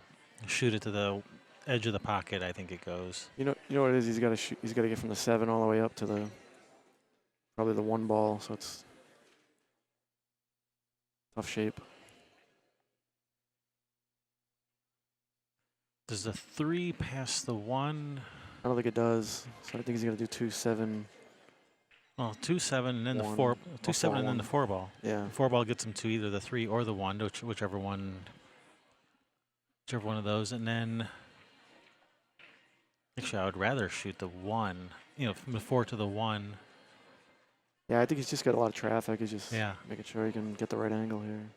shoot it to the edge of the pocket. I think it goes. You know what it is. He's got to shoot. He's got to get from the 7 all the way up to the probably the 1 ball. So it's tough shape. Does the 3 pass the 1? I don't think it does. So I think he's gonna do 2, 7. Well, 2, 7, and then the 1, 4. 2, or 7, 4, and then the 1. 4 ball. Yeah. The 4 ball gets him to either the 3 or the 1, whichever one of those, and then actually I would rather shoot the 1. You know, from the 4 to the 1. Yeah, I think he's just got a lot of traffic. He's just Yeah. making sure he can get the right angle here.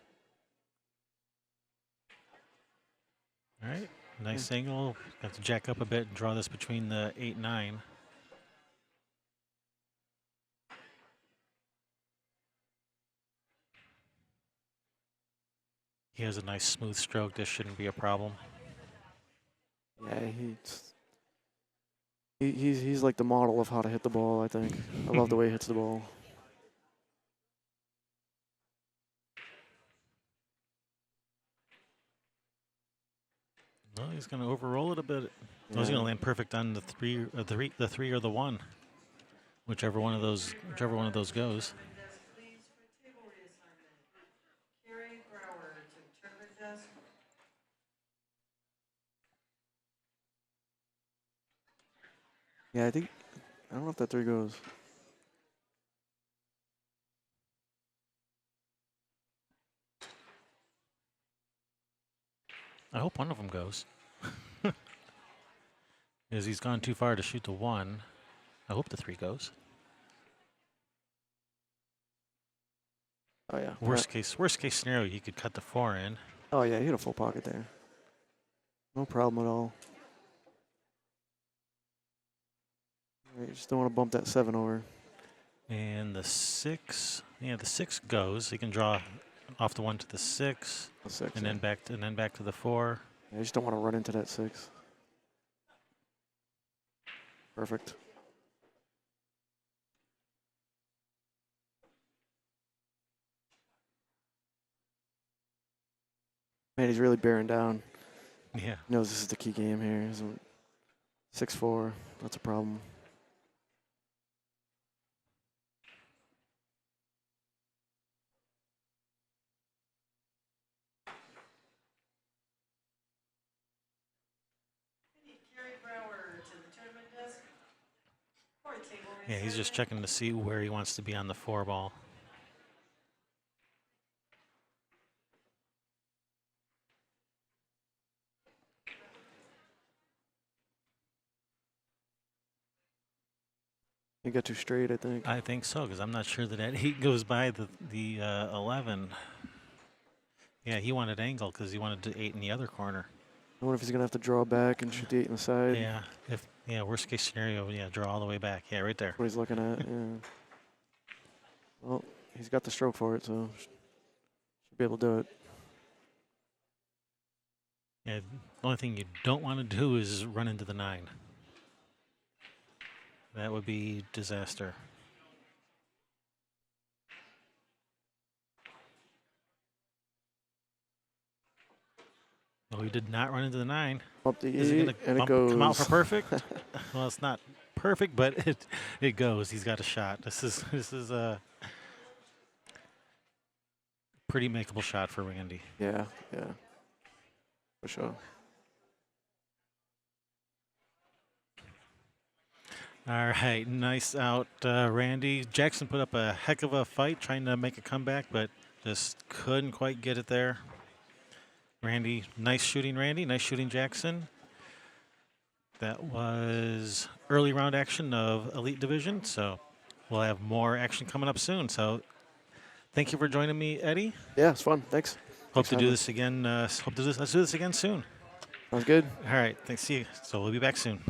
All right, nice angle. Got to jack up a bit and draw this between the 8 and 9. He has a nice smooth stroke. This shouldn't be a problem. Yeah, he's like the model of how to hit the ball. I think. I love the way he hits the ball. Well, he's going to overroll it a bit. Yeah. He's going to land perfect on the 3, the 3 or the 1, whichever one of those goes. Yeah, I don't know if that 3 goes. I hope one of them goes. Because he's gone too far to shoot the 1. I hope the 3 goes. Oh yeah. Worst case scenario, he could cut the 4 in. Oh yeah, he hit a full pocket there. No problem at all. You just don't want to bump that 7 over. And the 6, yeah, the 6 goes. He can draw off the 1 to the 6, The 6. and yeah. then back to the 4. Yeah, you just don't want to run into that 6. Perfect. Man, he's really bearing down. Yeah. He knows this is the key game here. 6-4. That's a problem. Yeah, he's just checking to see where he wants to be on the 4 ball. He got too straight, I think. I think so, because I'm not sure that 8 goes by the 11. Yeah, he wanted angle because he wanted the 8 in the other corner. I wonder if he's going to have to draw back and shoot the 8 in the side. Yeah, worst case scenario, yeah, draw all the way back. Yeah, right there. That's what he's looking at, yeah. Well, he's got the stroke for it, so should be able to do it. Yeah, the only thing you don't want to do is run into the 9. That would be disaster. Well, he did not run into the 9. Up the Is it 8, going and it to come out goes. for perfect? Well, it's not perfect, but it goes. He's got a shot. This is a pretty makeable shot for Randy. Yeah, for sure. All right, nice out, Randy. Jackson put up a heck of a fight trying to make a comeback, but just couldn't quite get it there. Randy, nice shooting, Randy. Nice shooting, Jackson. That was early round action of Elite Division, so we'll have more action coming up soon. So thank you for joining me, Eddie. Yeah, it's fun. Thanks. Hope Thanks to for do having this again. Let's do this again soon. me. Sounds good. All right, thanks. See you. So we'll be back soon.